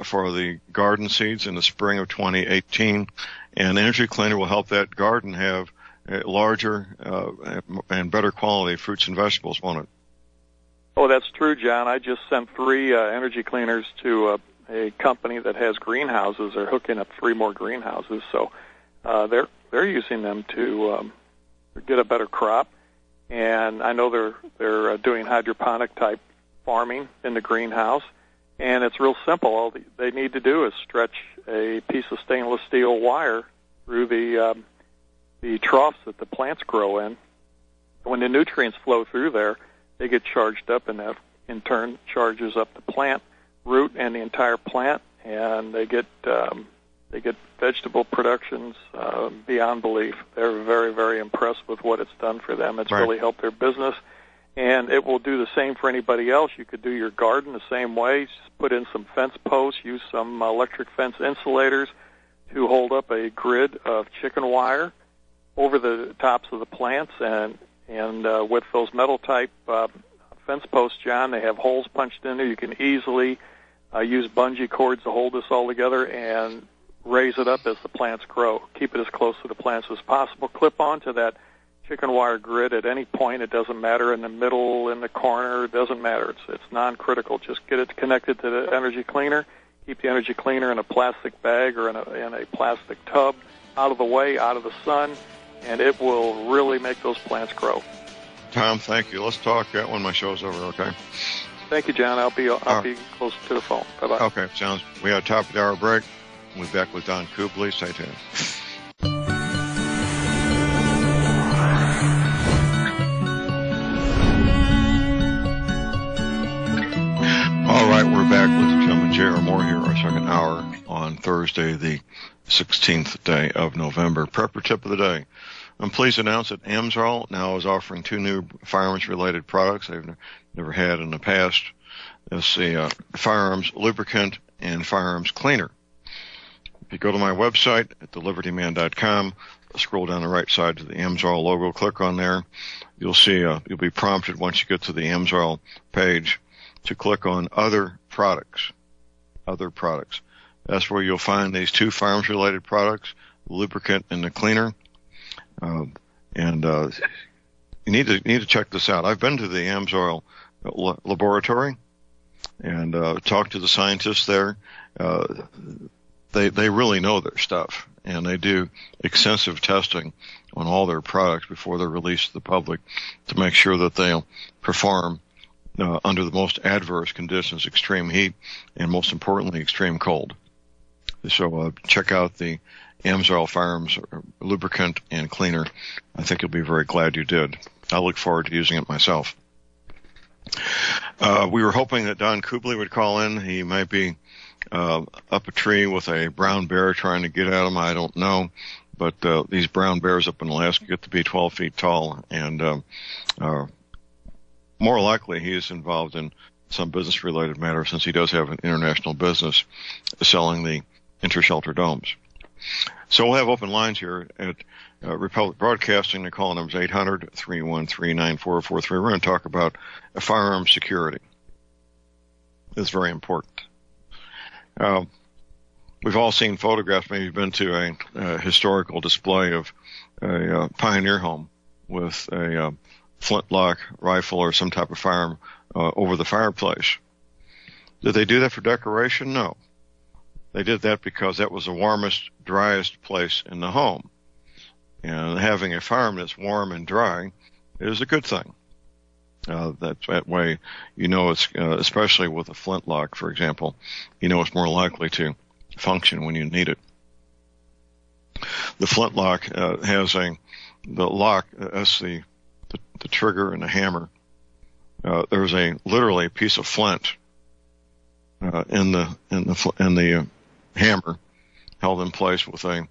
for the garden seeds in the spring of 2018, and Energy Cleaner will help that garden have larger and better quality fruits and vegetables, won't it? Oh, that's true, John. I just sent 3 energy cleaners to a company that has greenhouses. They're hooking up 3 more greenhouses, so they're using them to get a better crop. And I know they're doing hydroponic type farming in the greenhouse, and it's real simple. All they need to do is stretch a piece of stainless steel wire through the troughs that the plants grow in. When the nutrients flow through there, they get charged up, and that in turn charges up the plant root and the entire plant, and they get vegetable productions beyond belief. They're very, very impressed with what it's done for them. It's really helped their business, and it will do the same for anybody else. You could do your garden the same way. Just put in some fence posts, use some electric fence insulators to hold up a grid of chicken wire over the tops of the plants, and with those metal type fence posts, John, they have holes punched in there. You can easily use bungee cords to hold this all together and raise it up as the plants grow. Keep it as close to the plants as possible. Clip onto that chicken wire grid at any point. It doesn't matter, in the middle, in the corner. It doesn't matter. It's non-critical. Just get it connected to the energy cleaner. Keep the energy cleaner in a plastic bag or in a plastic tub, out of the way, out of the sun, and it will really make those plants grow. Tom, thank you. Let's talk when my show's over, okay? Thank you, John. I'll be close to the phone. Bye-bye. Okay, sounds. We have a top of the hour break. We'll be back with Don Kubley. Stay tuned. All right, we're back, ladies and gentlemen. J.R. Moore here, our second hour on Thursday, the 16th day of November. Prepper tip of the day. I'm pleased to announce that Amsoil now is offering 2 new firearms-related products they've never had in the past. It's the firearms lubricant and firearms cleaner. If you go to my website at thelibertyman.com, scroll down the right side to the AMSOIL logo, click on there. You'll see, you'll be prompted once you get to the AMSOIL page to click on other products. Other products. That's where you'll find these two firearms-related products, the lubricant and the cleaner. You need to check this out. I've been to the AMSOIL laboratory and talked to the scientists there. They really know their stuff, and they do extensive testing on all their products before they're released to the public to make sure that they'll perform under the most adverse conditions, extreme heat, and most importantly, extreme cold. So check out the AMSOIL Firearms lubricant and cleaner. I think you'll be very glad you did. I look forward to using it myself. We were hoping that Don Kubley would call in. He might be up a tree with a brown bear trying to get at him. I don't know. But these brown bears up in Alaska get to be 12 feet tall, and more likely he is involved in some business-related matter since he does have an international business selling the inter-shelter domes. So we'll have open lines here at Republic Broadcasting. The call number is 800-313-9443. We're going to talk about firearm security. It's very important. We've all seen photographs, maybe been to a historical display of a pioneer home with a flintlock rifle or some type of firearm over the fireplace. Did they do that for decoration? No. They did that because that was the warmest, driest place in the home. And having a firearm that's warm and dry is a good thing. That way, you know, it's especially with a flintlock, for example, you know it's more likely to function when you need it. The flintlock has the lock. That's the trigger and the hammer. There's literally a piece of flint in the hammer, held in place with a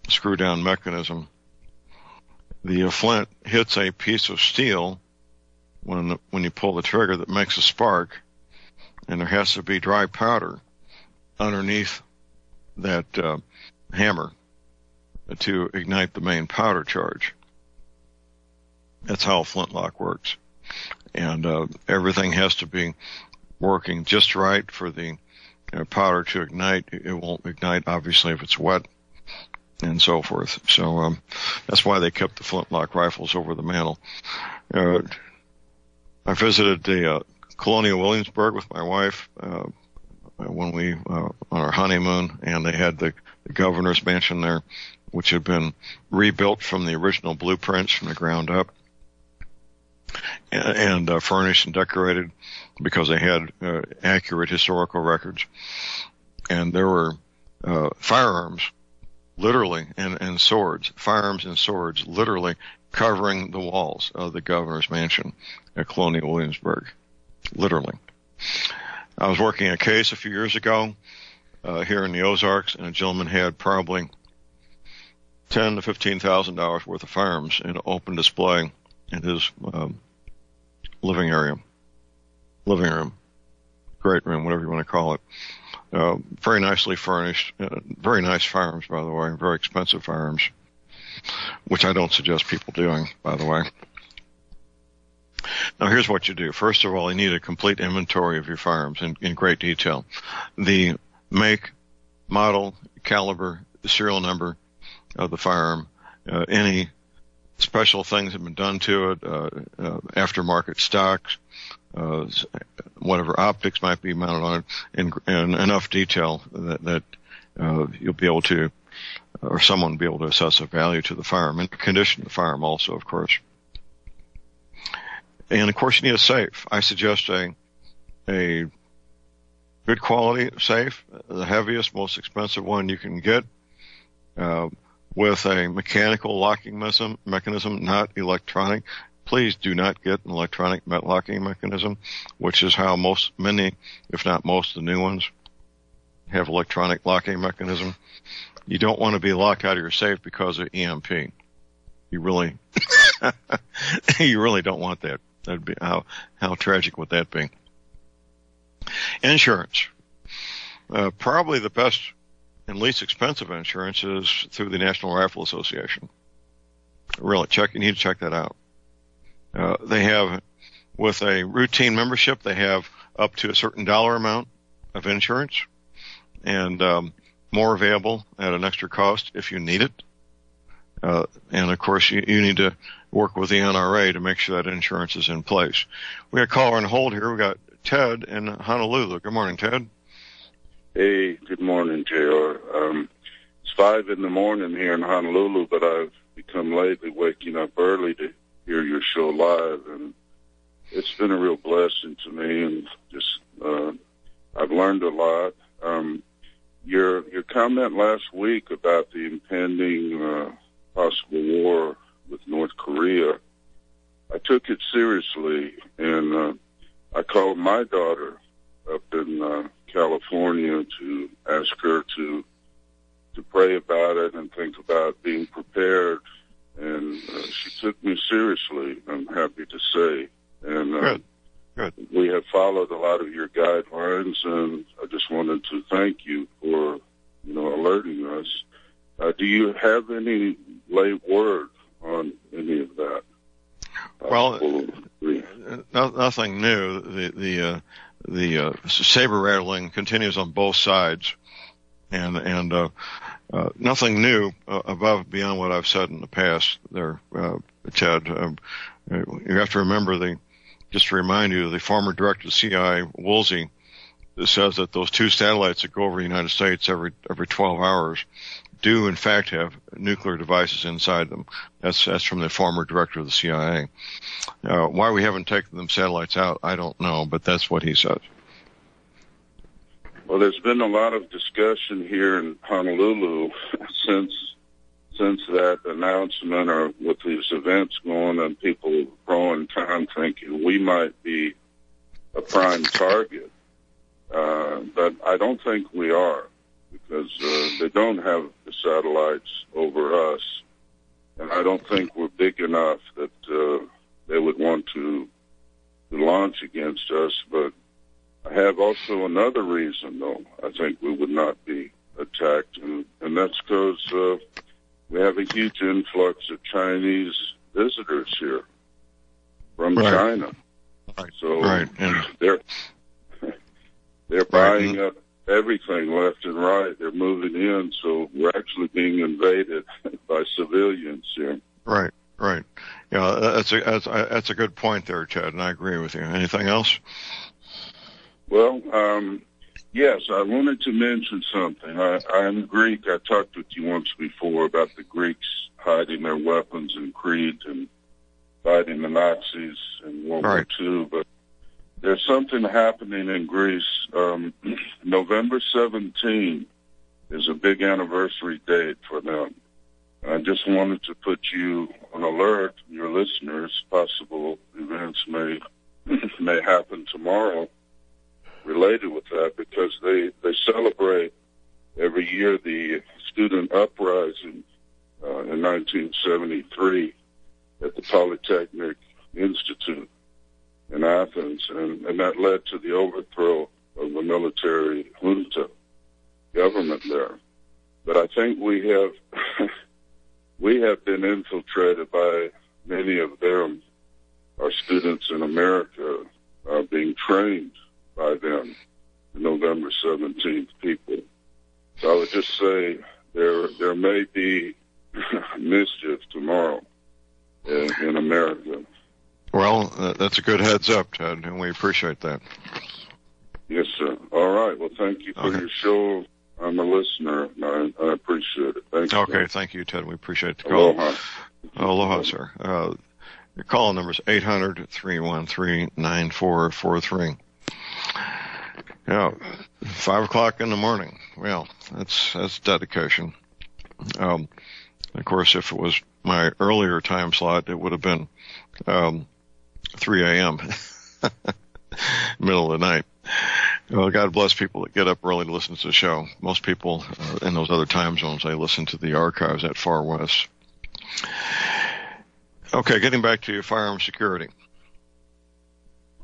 screw down mechanism. The flint hits a piece of steel when you pull the trigger that makes a spark, and there has to be dry powder underneath that hammer to ignite the main powder charge. That's how a flintlock works. And everything has to be working just right for the powder to ignite. It won't ignite, obviously, if it's wet, and so forth. So that's why they kept the flintlock rifles over the mantle. I visited the Colonial Williamsburg with my wife when we on our honeymoon, and they had the governor's mansion there, which had been rebuilt from the original blueprints from the ground up, and furnished and decorated because they had accurate historical records. And there were firearms, literally, and swords, firearms and swords, literally covering the walls of the governor's mansion at Colonial Williamsburg, literally. I was working a case a few years ago here in the Ozarks, and a gentleman had probably $10,000 to $15,000 worth of firearms in open display in his living room, great room, whatever you want to call it. Very nicely furnished, very nice firearms, by the way, very expensive firearms, which I don't suggest people doing, by the way. Now, here's what you do. First of all, you need a complete inventory of your firearms in great detail. The make, model, caliber, the serial number of the firearm, any special things have been done to it, aftermarket stocks, whatever optics might be mounted on it, and enough detail that you'll be able to, or someone will be able to assess the value to the firearm and condition the firearm also, of course. And of course, you need a safe. I suggest a good quality safe, the heaviest, most expensive one you can get, with a mechanical locking mechanism, not electronic. Please do not get an electronic locking mechanism, which is how many, if not most, of the new ones have electronic locking mechanism. You don't want to be locked out of your safe because of EMP. You really, you really don't want that. That'd be how tragic would that be? Insurance. Probably the best and least expensive insurance is through the National Rifle Association. Really, you need to check that out. They have, with a routine membership, they have up to a certain dollar amount of insurance, and more available at an extra cost if you need it. And of course, you need to work with the NRA to make sure that insurance is in place. We got a caller on hold here. We got Ted in Honolulu. Good morning, Ted. Hey, good morning, JR. It's 5 in the morning here in Honolulu, but I've become lately waking up early to hear your show live, and it's been a real blessing to me, and just I've learned a lot. Your comment last week about the impending possible war with North Korea, I took it seriously, and I called my daughter up in California to ask her to pray about it and think about being prepared, and she took me seriously, I'm happy to say. And Good. We have followed a lot of your guidelines, and I just wanted to thank you for, alerting us. Do you have any late word on any of that? Well, nothing new. The saber rattling continues on both sides, and nothing new above beyond what I've said in the past. There, Ted, you have to remember just to remind you, the former director of the CIA, Woolsey, says that those 2 satellites that go over the United States every 12 hours do in fact have nuclear devices inside them. That's from the former director of the CIA. Why we haven't taken them satellites out, I don't know, but that's what he says. Well, there's been a lot of discussion here in Honolulu since that announcement, or with these events going, and people pro and con thinking we might be a prime target. But I don't think we are, because they don't have the satellites over us, and I don't think we're big enough that they would want to launch against us. But I have also another reason, though, I think we would not be attacked, and that's because we have a huge influx of Chinese visitors here from China. Right. So And they're buying up everything left and right. They're moving in, so we're actually being invaded by civilians here. Right. Yeah, that's a good point there, Ted, and I agree with you. Anything else? Well, yes, I wanted to mention something. I'm Greek. I talked with you once before about the Greeks hiding their weapons in Crete and fighting the Nazis in World War II, but there's something happening in Greece. November 17 is a big anniversary date for them. I just wanted to put you on alert, your listeners. Possible events may happen tomorrow related with that, because they celebrate every year the student uprising in 1973 at the Polytechnic Institute in Athens, and that led to the overthrow of the military junta government there. But I think we have been infiltrated by many of them. Our students in America are being trained by them, the November 17th people. So I would just say there may be mischief tomorrow in America. Well, that's a good heads up, Ted, and we appreciate that. Yes, sir. All right. Well, thank you for your show. I'm a listener, and I appreciate it. Thank you. Okay, thank you, Ted. We appreciate the call. Aloha. Aloha, sir. Your call number is 800-313-9443. Yeah, 5 o'clock in the morning. Well, that's dedication. Of course, if it was my earlier time slot, it would have been 3 a.m. middle of the night. Well, God bless people that get up early to listen to the show. Most people in those other time zones, they listen to the archives at Far West. Okay, getting back to firearm security.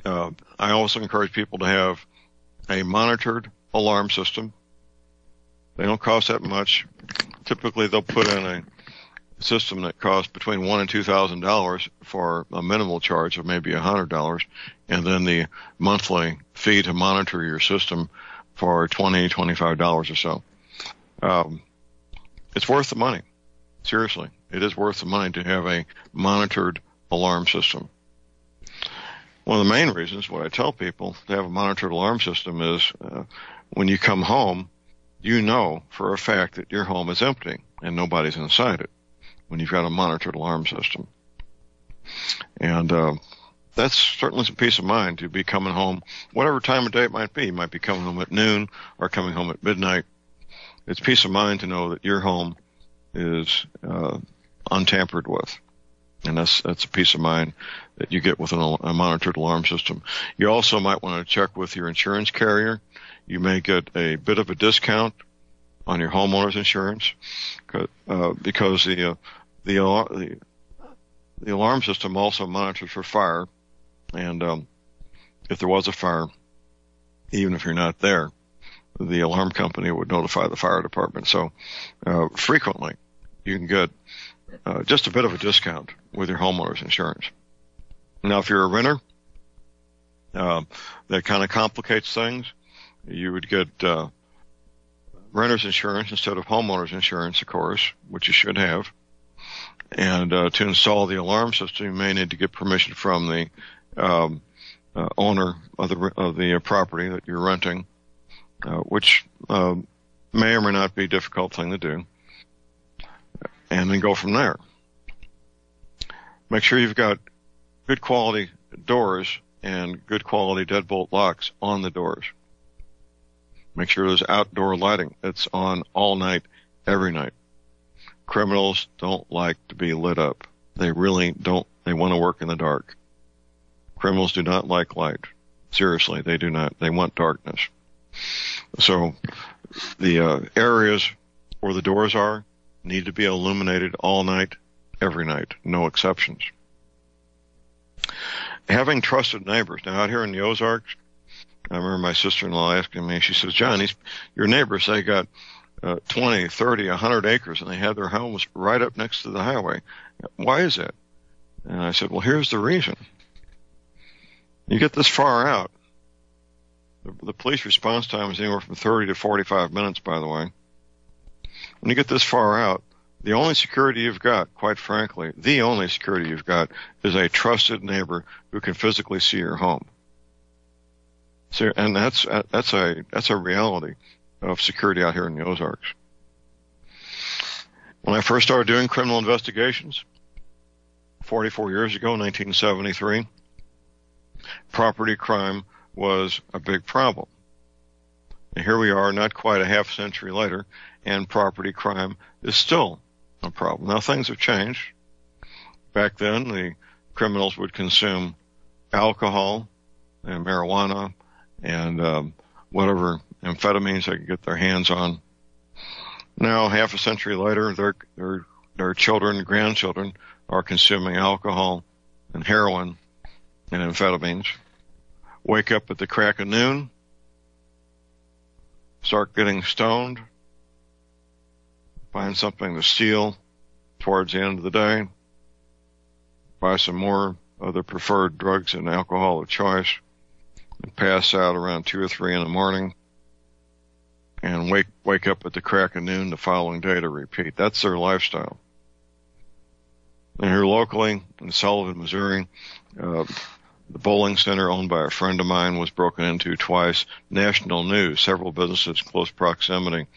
I also encourage people to have a monitored alarm system They don't cost that much. Typically, they'll put in a system that costs between $1,000 and $2,000 for a minimal charge of maybe $100, and then the monthly fee to monitor your system for $20, $25 or so. It's worth the money. Seriously, it is worth the money to have a monitored alarm system. One of the main reasons what I tell people to have a monitored alarm system is when you come home, you know for a fact that your home is empty and nobody's inside it when you've got a monitored alarm system. And that's certainly some peace of mind to be coming home, whatever time of day it might be. You might be coming home at noon or coming home at midnight. It's peace of mind to know that your home is untampered with. And that's a peace of mind that you get with a monitored alarm system. You also might want to check with your insurance carrier. You may get a bit of a discount on your homeowner's insurance because the alarm system also monitors for fire. And if there was a fire, even if you're not there, the alarm company would notify the fire department. So frequently you can get just a bit of a discount with your homeowner's insurance. Now, if you're a renter, that kind of complicates things. You would get renter's insurance instead of homeowner's insurance, of course, which you should have. And to install the alarm system, you may need to get permission from the owner of the property that you're renting, which may or may not be a difficult thing to do. And then go from there. Make sure you've got good quality doors and good quality deadbolt locks on the doors. Make sure there's outdoor lighting that's on all night, every night. Criminals don't like to be lit up. They really don't. They want to work in the dark. Criminals do not like light. Seriously, they do not. They want darkness. So the areas where the doors are need to be illuminated all night, every night, no exceptions. Having trusted neighbors. Now, out here in the Ozarks, I remember my sister-in-law asking me, she says, John, your neighbors, they got 20, 30, 100 acres, and they have their homes right up next to the highway. Why is that? And I said, well, here's the reason. You get this far out, the police response time is anywhere from 30 to 45 minutes, by the way. When you get this far out, the only security you've got, quite frankly, the only security you've got is a trusted neighbor who can physically see your home. So, and that's a reality of security out here in the Ozarks. When I first started doing criminal investigations, 44 years ago, 1973, property crime was a big problem. And here we are, not quite a half century later, and property crime is still a problem. Now, things have changed. Back then, the criminals would consume alcohol and marijuana and whatever amphetamines they could get their hands on. Now, half a century later, their children, grandchildren are consuming alcohol and heroin and amphetamines. Wake up at the crack of noon, start getting stoned, find something to steal towards the end of the day, buy some more of their preferred drugs and alcohol of choice, and pass out around 2 or 3 in the morning, and wake up at the crack of noon the following day to repeat. That's their lifestyle. And here locally in Sullivan, Missouri, the bowling center owned by a friend of mine was broken into twice. National news, several businesses in close proximity.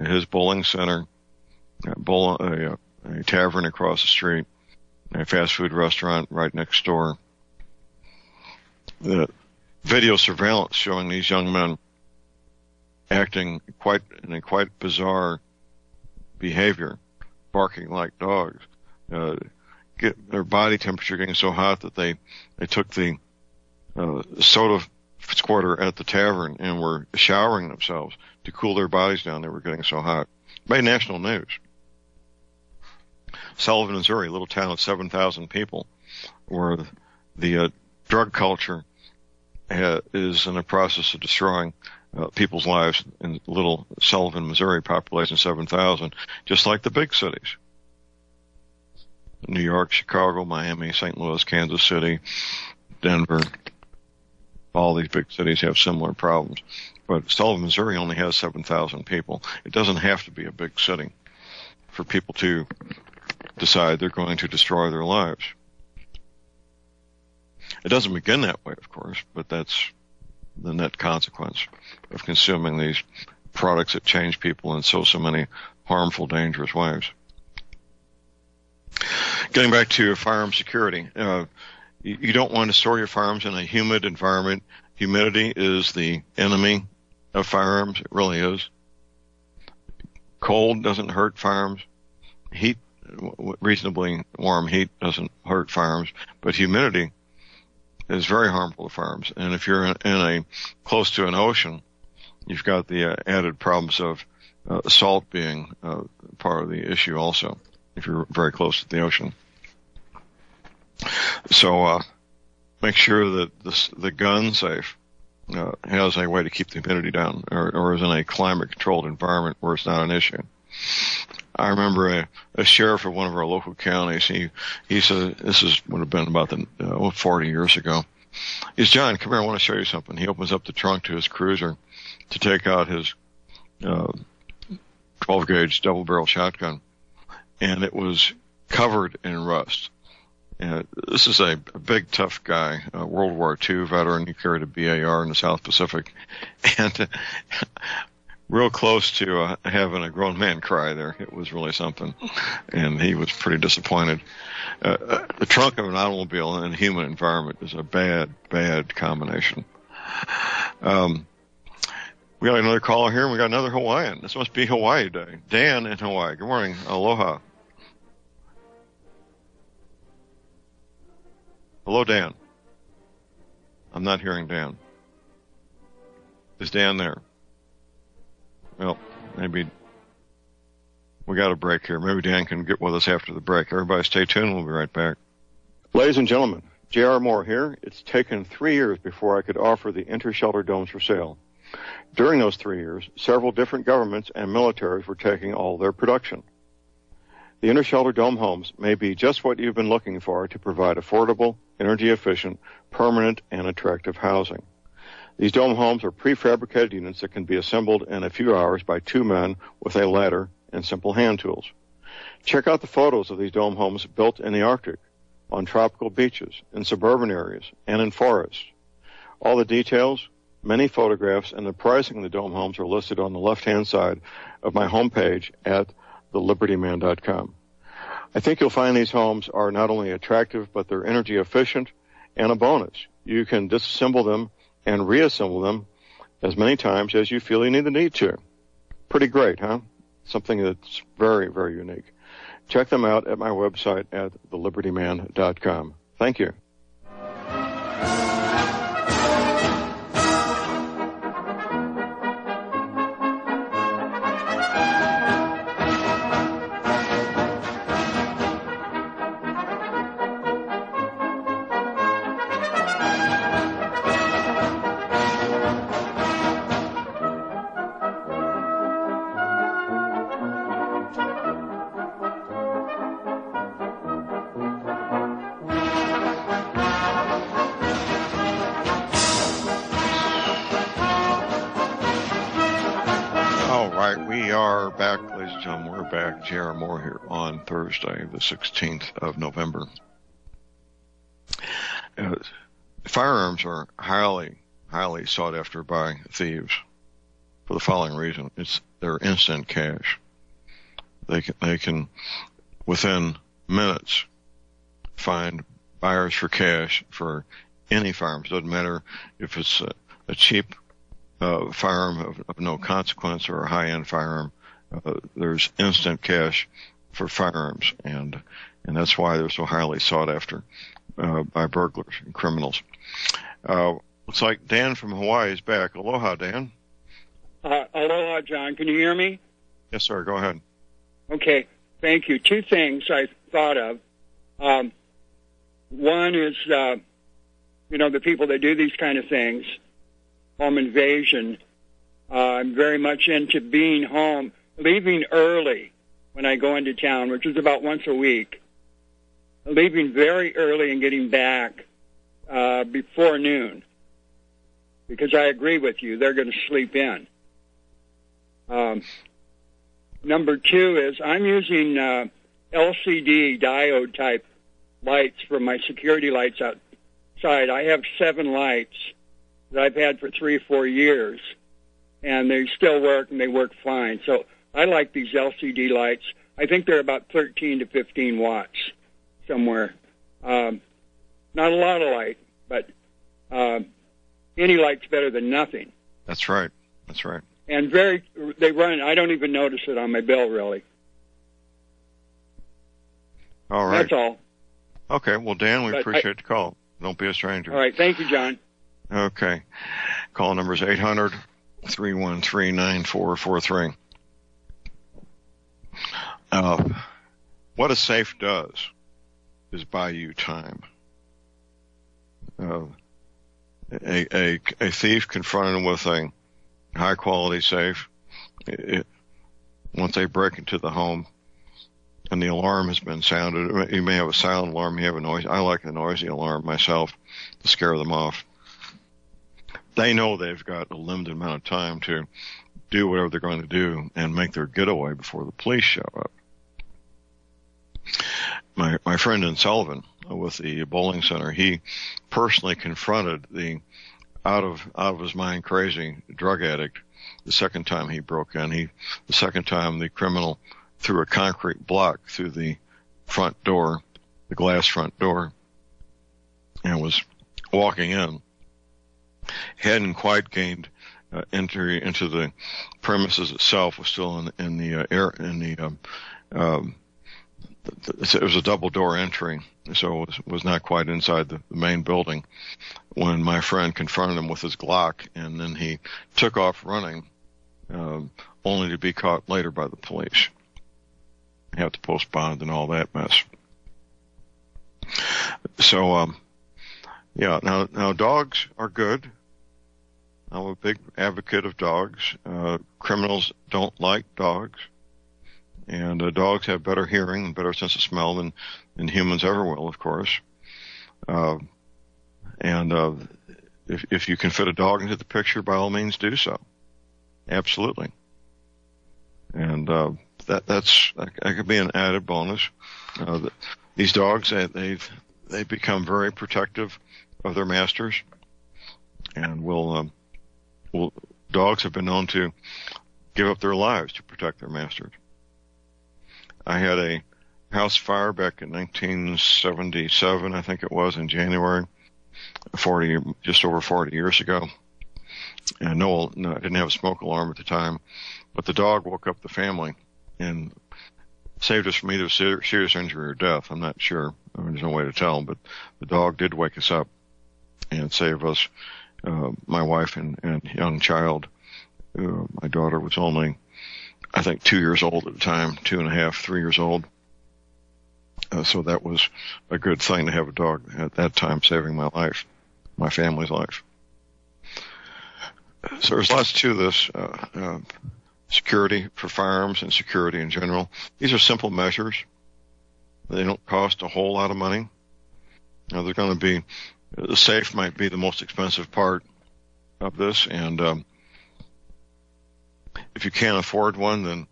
His bowling center, a tavern across the street, a fast food restaurant right next door. The video surveillance showing these young men acting in a quite bizarre behavior, barking like dogs, get their body temperature getting so hot that they took the soda squirter at the tavern and were showering themselves to cool their bodies down. They were getting so hot. Made national news. Sullivan, Missouri, a little town of 7,000 people, where the drug culture is in the process of destroying people's lives in little Sullivan, Missouri, population 7,000, just like the big cities. New York, Chicago, Miami, St. Louis, Kansas City, Denver. All these big cities have similar problems. But Sullivan, Missouri only has 7,000 people. It doesn't have to be a big city for people to decide they're going to destroy their lives. It doesn't begin that way, of course, but that's the net consequence of consuming these products that change people in so many harmful, dangerous ways. Getting back to firearm security, you don't want to store your firearms in a humid environment. Humidity is the enemy of firearms. It really is. Cold doesn't hurt firearms. Heat, reasonably warm heat doesn't hurt firearms, but humidity is very harmful to firearms. And if you're in a close to an ocean, you've got the added problems of salt being part of the issue also, if you're very close to the ocean. So make sure that the gun safe has a way to keep the humidity down, or is in a climate-controlled environment where it's not an issue. I remember a sheriff of one of our local counties, he said, this would have been about 40 years ago. He says, John, come here, I want to show you something. He opens up the trunk to his cruiser to take out his 12-gauge double-barrel shotgun, and it was covered in rust. And this is a big, tough guy, World War II veteran. He carried a BAR in the South Pacific, and real close to having a grown man cry there. It was really something, and he was pretty disappointed. The trunk of an automobile in a human environment is a bad, bad combination. We got another caller here, and we got another Hawaiian. This must be Hawaii Day. Dan in Hawaii. Good morning. Aloha. Hello, Dan. I'm not hearing Dan. Is Dan there? Well, maybe we got a break here. Maybe Dan can get with us after the break. Everybody stay tuned. We'll be right back. Ladies and gentlemen, J.R. Moore here. It's taken 3 years before I could offer the inter-shelter domes for sale. During those 3 years, several different governments and militaries were taking all their production. The inter-shelter dome homes may be just what you've been looking for to provide affordable, energy-efficient, permanent, and attractive housing. These dome homes are prefabricated units that can be assembled in a few hours by 2 men with a ladder and simple hand tools. Check out the photos of these dome homes built in the Arctic, on tropical beaches, in suburban areas, and in forests. All the details, many photographs, and the pricing of the dome homes are listed on the left-hand side of my homepage at thelibertyman.com. I think you'll find these homes are not only attractive, but they're energy efficient, and a bonus. You can disassemble them and reassemble them as many times as you feel you need to. Pretty great, huh? Something that's very, very unique. Check them out at my website at thelibertyman.com. Thank you. J.R. Moore here on Thursday, the 16th of November. Firearms are highly, highly sought after by thieves for the following reason. They're instant cash. They can within minutes find buyers for cash for any firearms. Doesn't matter if it's a cheap firearm of no consequence or a high-end firearm. There's instant cash for firearms, and that's why they're so highly sought after by burglars and criminals. Looks like Dan from Hawaii is back. Aloha, Dan. Aloha, John. Can you hear me? Yes, sir. Go ahead. Okay. Thank you. 2 things I thought of. One is, the people that do these kind of things, home invasion, I'm very much into being home, leaving early when I go into town, which is about once a week. Leaving very early and getting back before noon, because I agree with you, they're going to sleep in. Number two is I'm using LCD diode type lights for my security lights outside. I have 7 lights that I've had for 3 or 4 years, and they still work, and they work fine. So I like these LCD lights. I think they're about 13 to 15 watts somewhere. Not a lot of light, but any light's better than nothing. That's right. That's right. And they run, I don't even notice it on my bill, really. All right. That's all. Okay. Well, Dan, we appreciate the call. Don't be a stranger. All right. Thank you, John. Okay. Call number is 800-313-9443. What a safe does is buy you time. A thief confronted with a high-quality safe, once they break into the home and the alarm has been sounded, you may have a silent alarm, you have a noise. I like a noisy alarm myself to scare them off. They know they've got a limited amount of time to do whatever they're going to do and make their getaway before the police show up. My friend in Sullivan with the bowling center, he personally confronted the out of his mind crazy drug addict the second time he broke in. The second time the criminal threw a concrete block through the front door, the glass front door, and was walking in. Hadn't quite gained entry into the premises itself. Was still in the air in the it was a double door entry, so it was not quite inside the main building when my friend confronted him with his Glock, and then he took off running, only to be caught later by the police. Have to post bond and all that mess. So, now dogs are good. I'm a big advocate of dogs. Criminals don't like dogs. And dogs have better hearing and better sense of smell than humans ever will, of course. If you can fit a dog into the picture, by all means do so. Absolutely. And that could be an added bonus. These dogs, they become very protective of their masters, and dogs have been known to give up their lives to protect their masters. I had a house fire back in 1977, I think it was, in January, just over 40 years ago. And no, I didn't have a smoke alarm at the time, but the dog woke up the family and saved us from either serious injury or death. I'm not sure. I mean, there's no way to tell, but the dog did wake us up and save us, my wife and young child. My daughter was only, I think, 2 years old at the time, 2.5, 3 years old. So that was a good thing to have a dog at that time saving my life, my family's life. So there's lots to this, security for firearms and security in general. These are simple measures. They don't cost a whole lot of money. Now, they're going to be, the safe might be the most expensive part of this, and if you can't afford one, then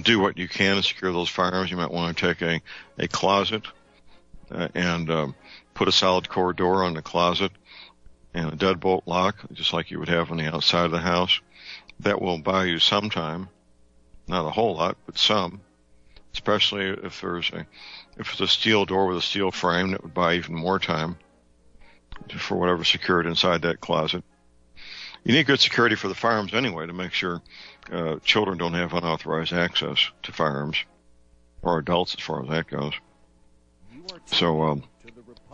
do what you can to secure those firearms. You might want to take a closet and put a solid core door on the closet and a deadbolt lock, just like you would have on the outside of the house. That will buy you some time, not a whole lot, but some. Especially if it's a steel door with a steel frame, that would buy even more time for whatever's secured inside that closet. You need good security for the firearms anyway to make sure children don't have unauthorized access to firearms, or adults as far as that goes. So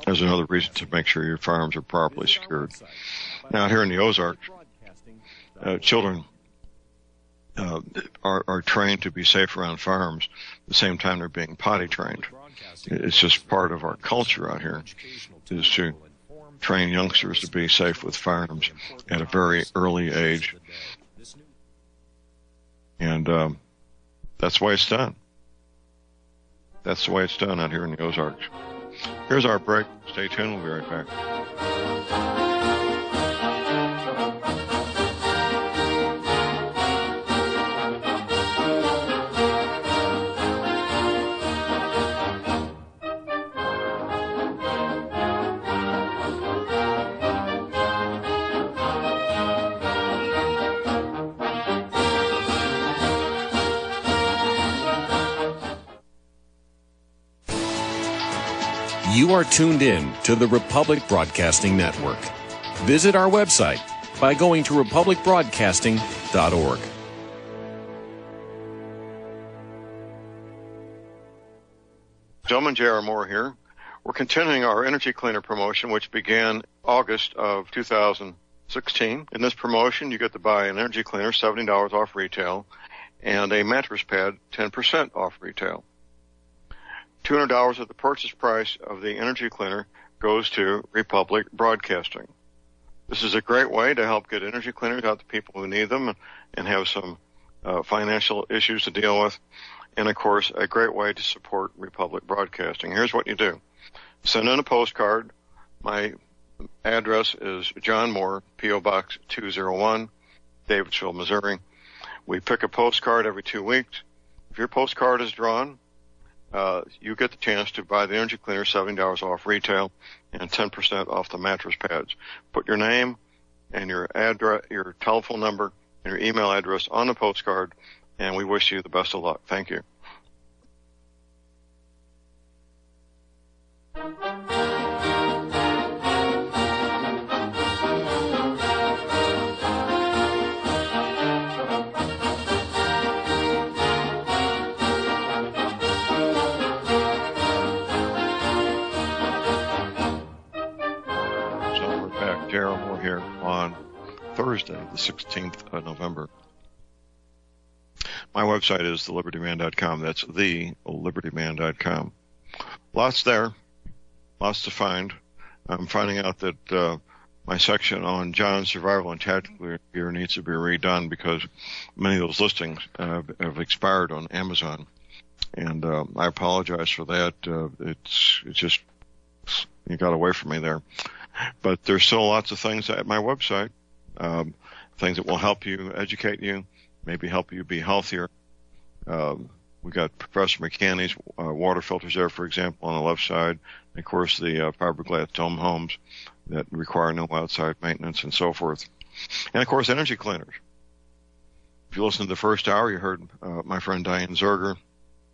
there's another reason to make sure your firearms are properly secured. Now, here in the Ozarks, children are trained to be safe around firearms at the same time they're being potty trained. It's just part of our culture out here, is to train youngsters to be safe with firearms at a very early age. And that's the way it's done. That's the way it's done out here in the Ozarks. Here's our break. Stay tuned. We'll be right back. You are tuned in to the Republic Broadcasting Network. Visit our website by going to republicbroadcasting.org. Gentlemen, J.R. Moore here. We're continuing our energy cleaner promotion, which began August of 2016. In this promotion, you get to buy an energy cleaner, $70 off retail, and a mattress pad, 10% off retail. $200 of the purchase price of the energy cleaner goes to Republic Broadcasting. This is a great way to help get energy cleaners out to people who need them and have some financial issues to deal with. And, of course, a great way to support Republic Broadcasting. Here's what you do. Send in a postcard. My address is John Moore, P.O. Box 201, Davidsville, Missouri. We pick a postcard every 2 weeks. If your postcard is drawn, you get the chance to buy the energy cleaner, $70 off retail, and 10% off the mattress pads. Put your name and your address, your telephone number, and your email address on the postcard, and we wish you the best of luck. Thank you. Gerald Moore here on Thursday, the 16th of November. My website is thelibertyman.com. That's thelibertyman.com. Lots there, lots to find. I'm finding out that my section on John's survival and tactical gear needs to be redone because many of those listings have expired on Amazon, and I apologize for that. It's just you got away from me there. But there's still lots of things at my website, things that will help you, educate you, maybe help you be healthier. We got Professor McCanney's water filters there, for example, on the left side. And of course, the fiberglass dome homes that require no outside maintenance and so forth. And of course, energy cleaners. If you listen to the first hour, you heard my friend Diane Zerger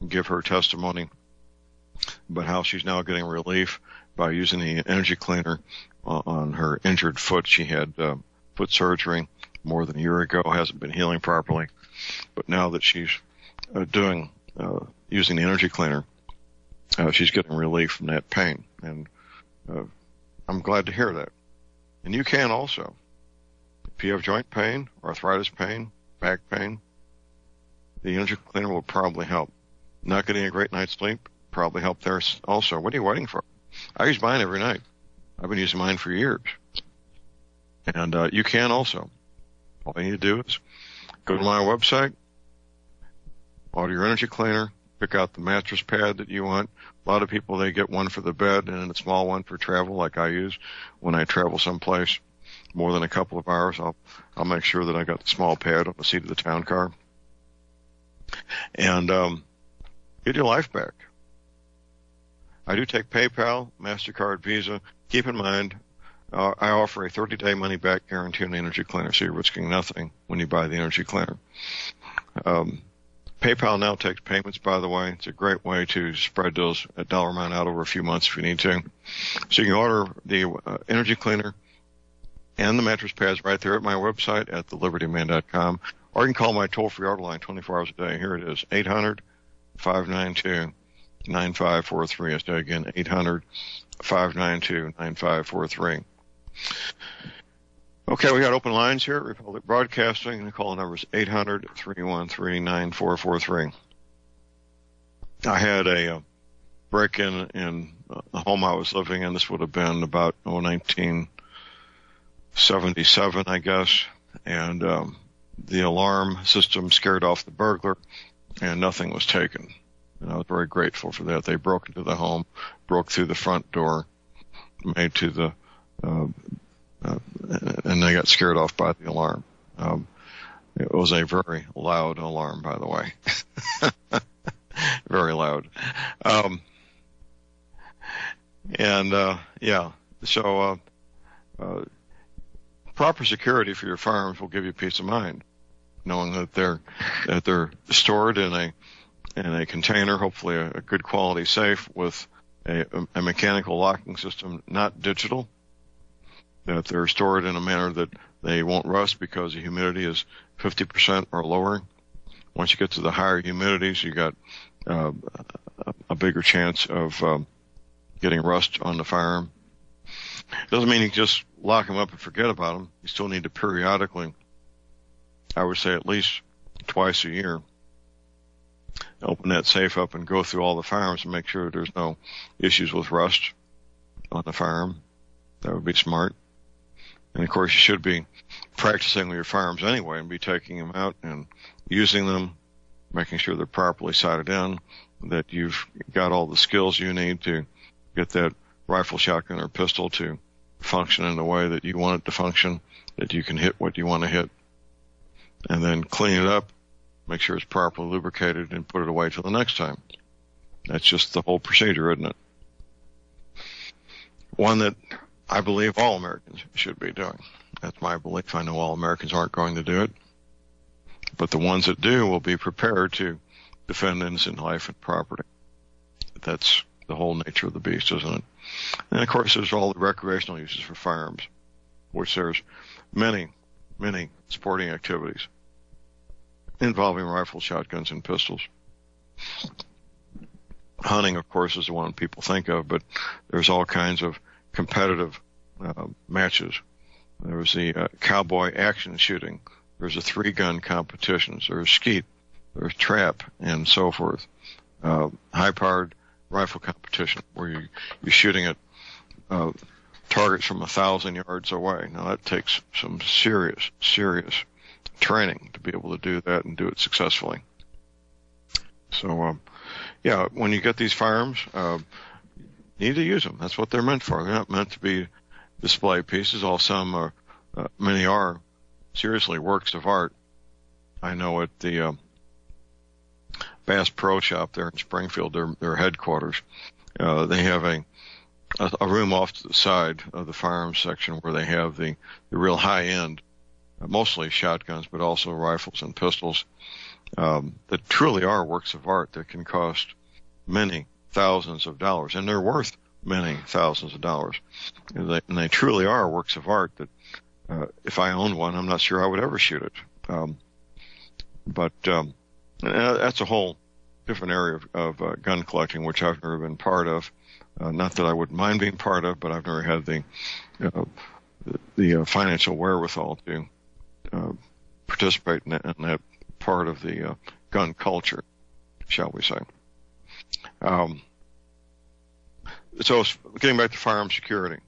give her testimony about how she's now getting relief by using the energy cleaner on her injured foot. She had foot surgery more than a year ago, hasn't been healing properly. But now that she's using the energy cleaner, she's getting relief from that pain. And I'm glad to hear that. And you can also. If you have joint pain, arthritis pain, back pain, the energy cleaner will probably help. Not getting a great night's sleep, probably help there also. What are you waiting for? I use mine every night. I've been using mine for years. And you can also. All you need to do is go to my website, order your energy cleaner, pick out the mattress pad that you want. A lot of people, they get one for the bed and a small one for travel, like I use when I travel someplace more than a couple of hours. I'll make sure that I got the small pad on the seat of the town car. And get your life back. I do take PayPal, MasterCard, Visa. Keep in mind, I offer a 30-day money-back guarantee on the energy cleaner, so you're risking nothing when you buy the energy cleaner. PayPal now takes payments, by the way. It's a great way to spread those dollar amount out over a few months if you need to. So you can order the energy cleaner and the mattress pads right there at my website at thelibertyman.com, or you can call my toll-free order line 24 hours a day. Here it is, 800-592-9543. I say again, 800-592-9543. Okay, we got open lines here at Republic Broadcasting. The call number is 800-313-9443. I had a break-in in the home I was living in. This would have been about 1977, I guess. And the alarm system scared off the burglar, and nothing was taken. And I was very grateful for that. They broke into the home, broke through the front door, made to the, and they got scared off by the alarm. It was a very loud alarm, by the way. Very loud. So proper security for your firearms will give you peace of mind, knowing that they're stored in a container, hopefully a good quality safe with a mechanical locking system, not digital. That they're stored in a manner that they won't rust because the humidity is 50% or lower. Once you get to the higher humidities, you got a bigger chance of getting rust on the firearm. Doesn't mean you just lock them up and forget about them. You still need to periodically, I would say at least twice a year, open that safe up and go through all the firearms and make sure there's no issues with rust on the firearm. That would be smart. And of course, you should be practicing with your firearms anyway and be taking them out and using them, making sure they're properly sighted in, that you've got all the skills you need to get that rifle, shotgun, or pistol to function in the way that you want it to function, that you can hit what you want to hit, and then clean it up, make sure it's properly lubricated, and put it away till the next time. That's just the whole procedure, isn't it? One that I believe all Americans should be doing. That's my belief. I know all Americans aren't going to do it, but the ones that do will be prepared to defend innocent life and property. That's the whole nature of the beast, isn't it? And of course, there's all the recreational uses for firearms, which there's many, many sporting activities involving rifles, shotguns, and pistols. Hunting, of course, is the one people think of, but there's all kinds of competitive matches. There's the cowboy action shooting. There's a 3-gun competitions. There's skeet. There's trap, and so forth. High-powered rifle competition where you're shooting at targets from 1,000 yards away. Now that takes some serious training to be able to do that and do it successfully. So, when you get these firearms, you need to use them. That's what they're meant for. They're not meant to be display pieces. Many are seriously works of art. I know at the Bass Pro Shop there in Springfield, their headquarters, they have a room off to the side of the firearms section where they have the real high end, mostly shotguns, but also rifles and pistols, that truly are works of art that can cost many thousands of dollars, and they're worth many thousands of dollars. And they truly are works of art that, if I owned one, I'm not sure I would ever shoot it. But that's a whole different area of gun collecting, which I've never been part of. Not that I wouldn't mind being part of, but I've never had the financial wherewithal to participate in that part of the gun culture, shall we say. So getting back to firearm security,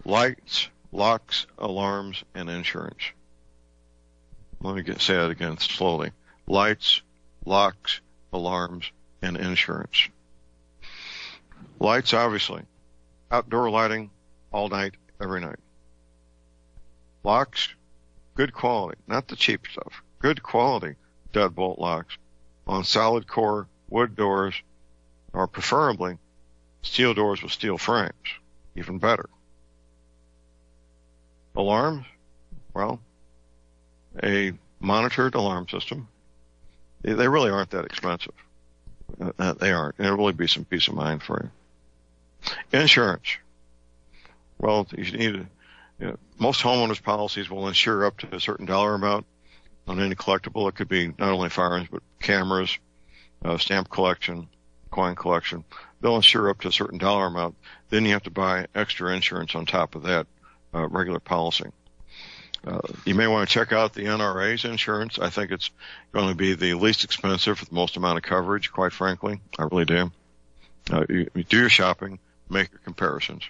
lights, locks, alarms, and insurance. Let me say that again slowly. Lights, locks, alarms, and insurance. Lights, obviously. Outdoor lighting, all night, every night. Locks, good quality, not the cheap stuff. Good quality deadbolt locks on solid core wood doors, or preferably steel doors with steel frames, even better. Alarms, well, a monitored alarm system. They really aren't that expensive. They aren't. It'll really be some peace of mind for you. Insurance. Well, you need most homeowners policies will insure up to a certain dollar amount on any collectible. It could be not only firearms, but cameras, stamp collection, coin collection. They'll insure up to a certain dollar amount. Then you have to buy extra insurance on top of that regular policy. You may want to check out the NRA's insurance. I think it's going to be the least expensive for the most amount of coverage, quite frankly. I really do. You do your shopping, make your comparisons,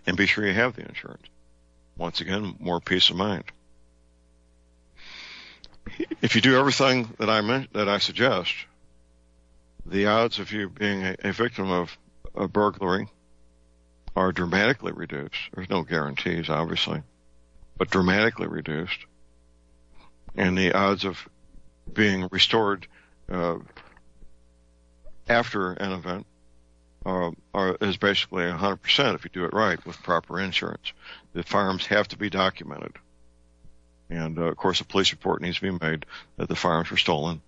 and be sure you have the insurance. Once again, more peace of mind. if you do everything that I suggest, the odds of you being a victim of a burglary are dramatically reduced. There's no guarantees, obviously, but dramatically reduced. And the odds of being restored after an event is basically 100% if you do it right with proper insurance. The firearms have to be documented. And, of course, a police report needs to be made that the firearms were stolen.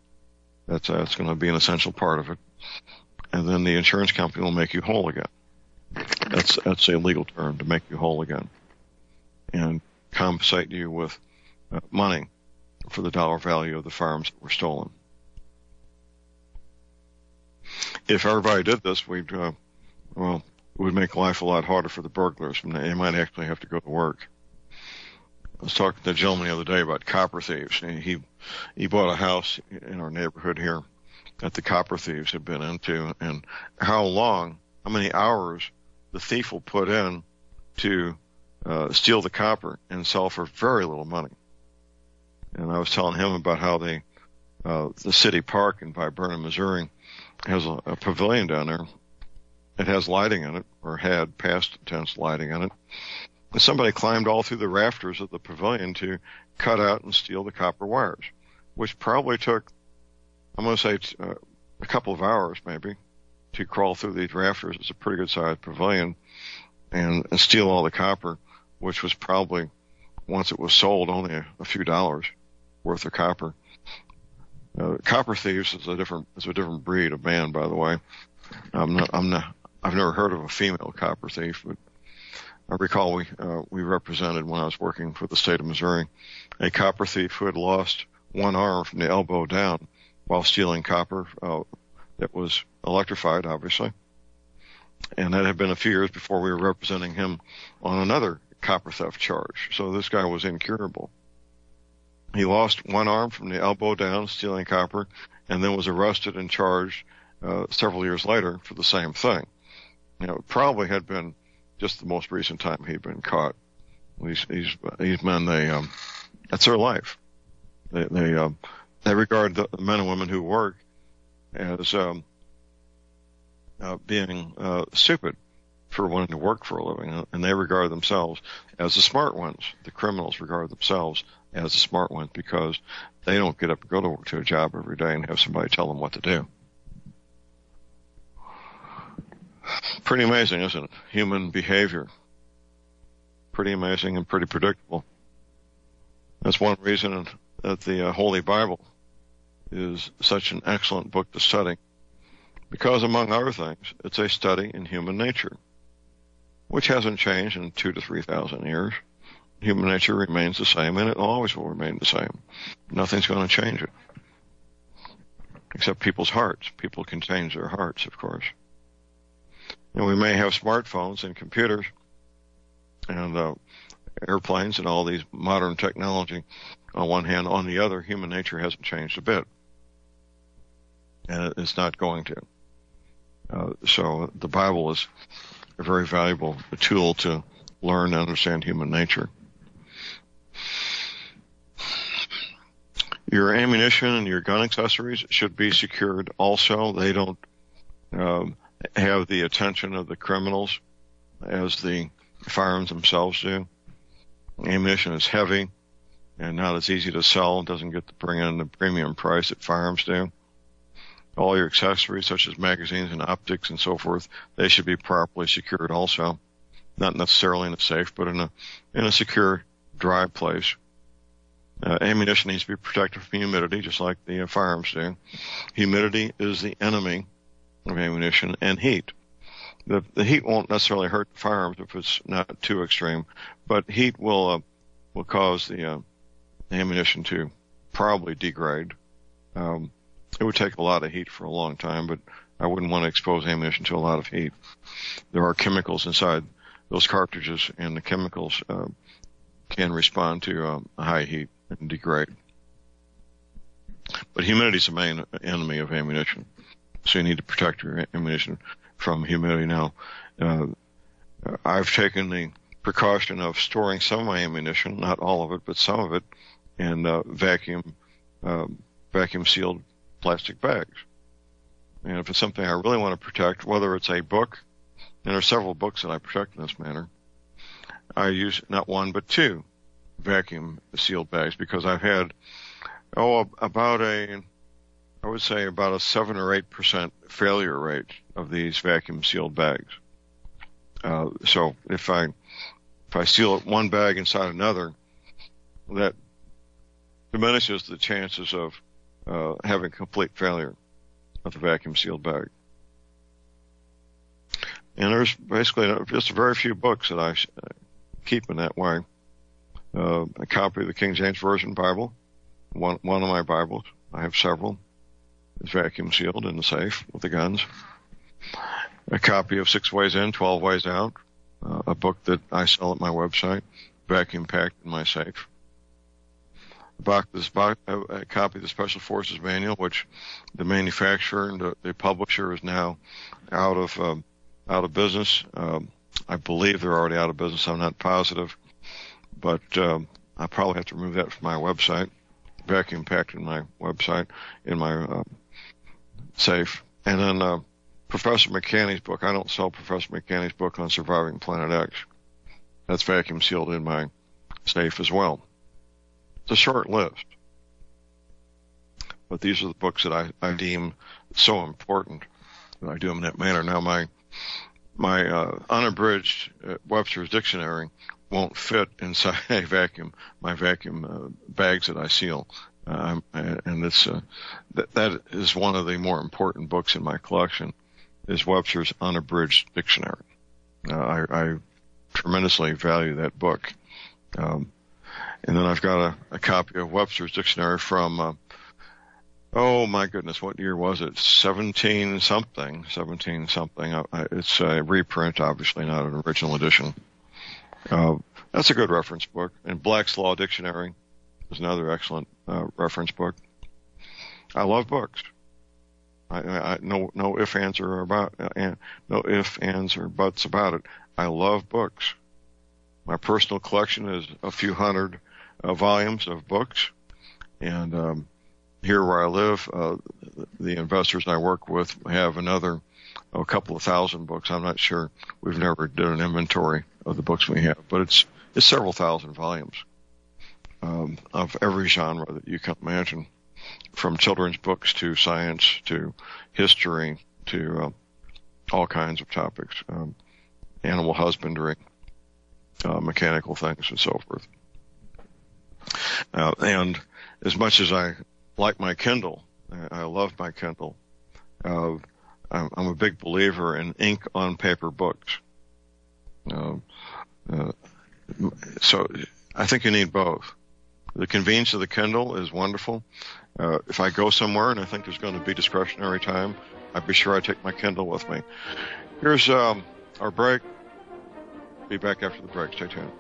That's going to be an essential part of it. And then the insurance company will make you whole again. That's a legal term, to make you whole again, and compensate you with money for the dollar value of the firearms that were stolen. If everybody did this, it would make life a lot harder for the burglars. They might actually have to go to work. I was talking to a gentleman the other day about copper thieves. He bought a house in our neighborhood here that the copper thieves had been into, and how many hours the thief will put in to steal the copper and sell for very little money. And I was telling him about how the city park in Viburnum, Missouri, has a pavilion down there. It has lighting in it, or had past tense lighting in it. And somebody climbed all through the rafters of the pavilion to cut out and steal the copper wires, which probably took, I'm going to say, a couple of hours maybe to crawl through these rafters. It's a pretty good sized pavilion, and steal all the copper, which was probably, once it was sold, only a few dollars worth of copper. Copper thieves is a different breed of man, by the way. I've never heard of a female copper thief, but I recall we represented, when I was working for the state of Missouri, a copper thief who had lost one arm from the elbow down while stealing copper that was electrified, obviously. And that had been a few years before we were representing him on another copper theft charge. So this guy was incurable. He lost one arm from the elbow down stealing copper, and then was arrested and charged several years later for the same thing. It probably had been just the most recent time he'd been caught. These men, that's their life. They regard the men and women who work as being stupid for wanting to work for a living, and they regard themselves as the smart ones. The criminals regard themselves as the smart ones because they don't get up and go to a job every day and have somebody tell them what to do. Pretty amazing, isn't it? Human behavior. Pretty amazing and pretty predictable. That's one reason that the Holy Bible is such an excellent book to study, because, among other things, it's a study in human nature, which hasn't changed in 2,000 to 3,000 years. Human nature remains the same, and it always will remain the same. Nothing's going to change it, except people's hearts. People can change their hearts, of course. And we may have smartphones and computers and airplanes and all these modern technology on one hand. On the other, human nature hasn't changed a bit, and it's not going to. So the Bible is a very valuable tool to learn and understand human nature. Your ammunition and your gun accessories should be secured also. They don't have the attention of the criminals as the firearms themselves do. Ammunition is heavy and not as easy to sell. It doesn't get to bring in the premium price that firearms do. All your accessories, such as magazines and optics and so forth, they should be properly secured also. Not necessarily in a safe, but in a secure, dry place. Ammunition needs to be protected from humidity, just like the firearms do. Humidity is the enemy of ammunition, and heat. The heat won't necessarily hurt the firearms if it's not too extreme, but heat will cause the ammunition to probably degrade. It would take a lot of heat for a long time, but I wouldn't want to expose ammunition to a lot of heat. There are chemicals inside those cartridges, and the chemicals can respond to high heat and degrade. But humidity is the main enemy of ammunition, so you need to protect your ammunition from humidity. Now, I've taken the precaution of storing some of my ammunition, not all of it, but some of it, in vacuum vacuum sealed plastic bags. And if it's something I really want to protect, whether it's a book, and there are several books that I protect in this manner, I use not one but two vacuum sealed bags, because I've had about a 7 or 8% failure rate of these vacuum sealed bags. So if I seal one bag inside another, that diminishes the chances of having complete failure of the vacuum sealed bag. And there's basically just very few books that I keep in that way. A copy of the King James Version Bible, one of my Bibles, I have several, is vacuum sealed in the safe with the guns. A copy of 6 Ways In, 12 Ways Out, a book that I sell at my website, vacuum packed in my safe. A copy of the Special Forces Manual, which the manufacturer and the publisher is now out of business. I believe they're already out of business. I'm not positive, but I probably have to remove that from my website. Vacuum packed in my website, in my safe. And then Professor McCanney's book. I don't sell Professor McCanney's book on surviving Planet X. That's vacuum sealed in my safe as well. It's a short list, but these are the books that I deem so important that I do them in that manner. Now, my unabridged Webster's Dictionary won't fit inside my vacuum bags that I seal, and it's that is one of the more important books in my collection, is Webster's Unabridged Dictionary. I tremendously value that book. And then I've got a copy of Webster's Dictionary from, oh my goodness, what year was it? 17 something. It's a reprint, obviously, not an original edition. That's a good reference book. And Black's Law Dictionary is another excellent reference book. I love books. No ifs, ands, or buts about it. I love books. My personal collection is a few hundred volumes of books, and here where I live, the investors I work with have another couple of thousand books. I'm not sure. We've never done an inventory of the books we have, but it's several thousand volumes of every genre that you can imagine, from children's books to science to history to all kinds of topics, animal husbandry, mechanical things, and so forth. And as much as I like my Kindle, I love my Kindle, I'm a big believer in ink on paper books. So I think you need both. The convenience of the Kindle is wonderful. If I go somewhere and I think there's going to be discretionary time, I'd be sure I take my Kindle with me. Here's our break. Be back after the break. Stay tuned.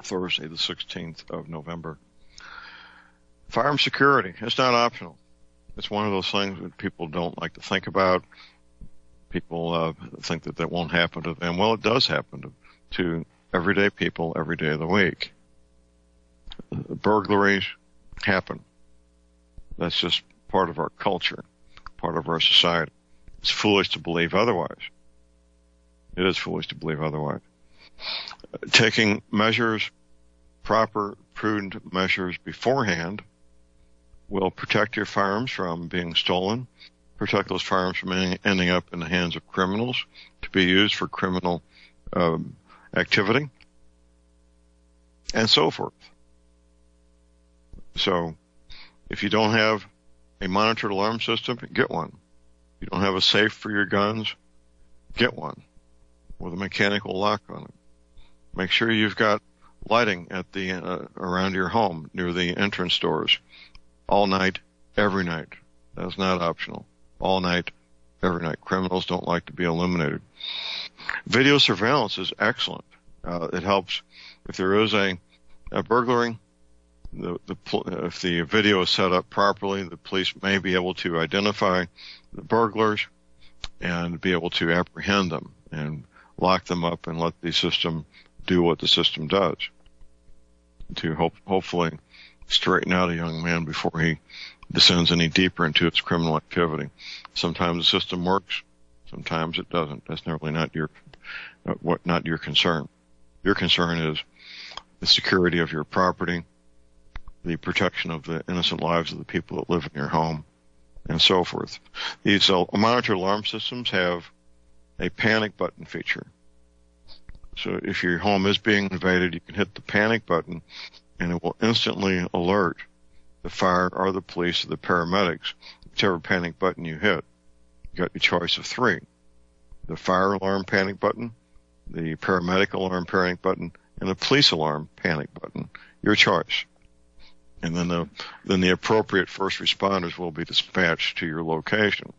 Thursday, the 16th of November. Firearm security, it's not optional. It's one of those things that people don't like to think about. People think that won't happen to them. Well, it does happen to everyday people every day of the week. Burglaries happen. That's just part of our culture, part of our society. It's foolish to believe otherwise. It is foolish to believe otherwise. Taking measures, proper, prudent measures beforehand, will protect your firearms from being stolen, protect those firearms from ending up in the hands of criminals to be used for criminal activity, and so forth. So If you don't have a monitored alarm system, get one. If you don't have a safe for your guns, get one with a mechanical lock on it. Make sure you've got lighting at the around your home near the entrance doors, all night, every night. That's not optional. All night, every night. Criminals don't like to be illuminated. Video surveillance is excellent. It helps if there is a burglary. If the video is set up properly, the police may be able to identify the burglars and be able to apprehend them and lock them up and let the system do what the system does to hopefully straighten out a young man before he descends any deeper into his criminal activity. Sometimes the system works, sometimes it doesn't. That's really not your concern. Your concern is the security of your property, the protection of the innocent lives of the people that live in your home, and so forth. These monitored alarm systems have a panic button feature. So if your home is being invaded, you can hit the panic button, and it will instantly alert the fire or the police or the paramedics, whichever panic button you hit. You got your choice of three: the fire alarm panic button, the paramedic alarm panic button, and the police alarm panic button. Your choice. And then the appropriate first responders will be dispatched to your location.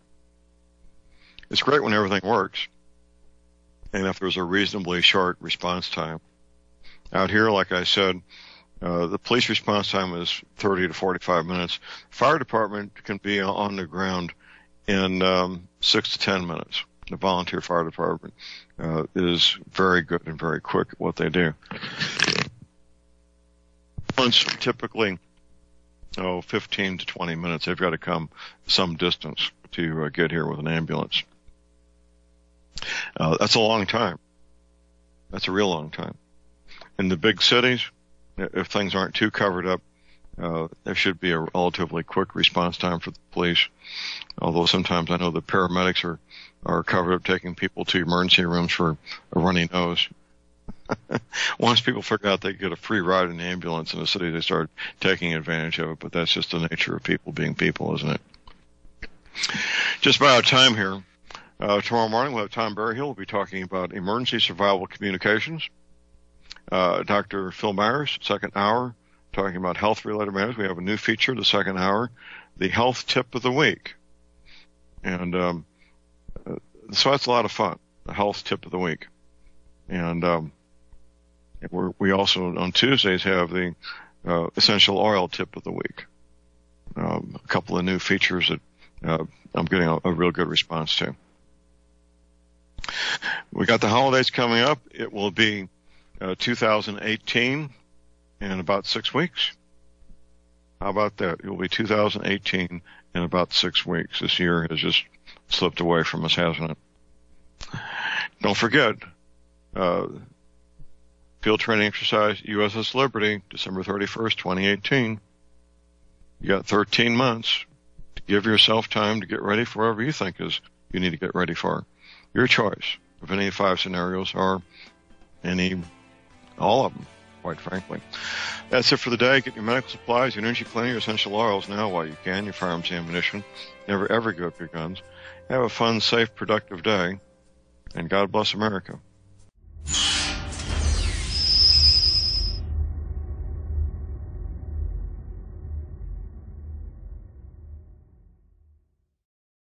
It's great when everything works, and if there's a reasonably short response time. Out here, like I said, the police response time is 30 to 45 minutes. Fire department can be on the ground in 6 to 10 minutes. The volunteer fire department is very good and very quick at what they do. Once typically 15 to 20 minutes. They've got to come some distance to get here with an ambulance. That's a long time. That's a real long time. In the big cities, if things aren't too covered up, there should be a relatively quick response time for the police. Although sometimes I know the paramedics are covered up taking people to emergency rooms for a runny nose. Once people figure out they get a free ride in the ambulance in the city, they start taking advantage of it, but that's just the nature of people being people, isn't it? Just about time here. Tomorrow morning we'll have Tom Berryhill. We'll be talking about emergency survival communications. Dr. Phil Myers, second hour, talking about health-related matters. We have a new feature, the second hour, the health tip of the week. And so that's a lot of fun, the health tip of the week. And we also, on Tuesdays, have the essential oil tip of the week. A couple of new features that I'm getting a real good response to. We got the holidays coming up. It will be 2018 in about 6 weeks. How about that? It will be 2018 in about 6 weeks. This year has just slipped away from us, hasn't it? Don't forget, field training exercise, USS Liberty, December 31st, 2018. You got 13 months to give yourself time to get ready for whatever you think is you need to get ready for. Your choice of any 5 scenarios or all of them, quite frankly. That's it for the day. Get your medical supplies, your energy cleaning, your essential oils now while you can, your firearms ammunition. Never ever give up your guns. Have a fun, safe, productive day, and God bless America.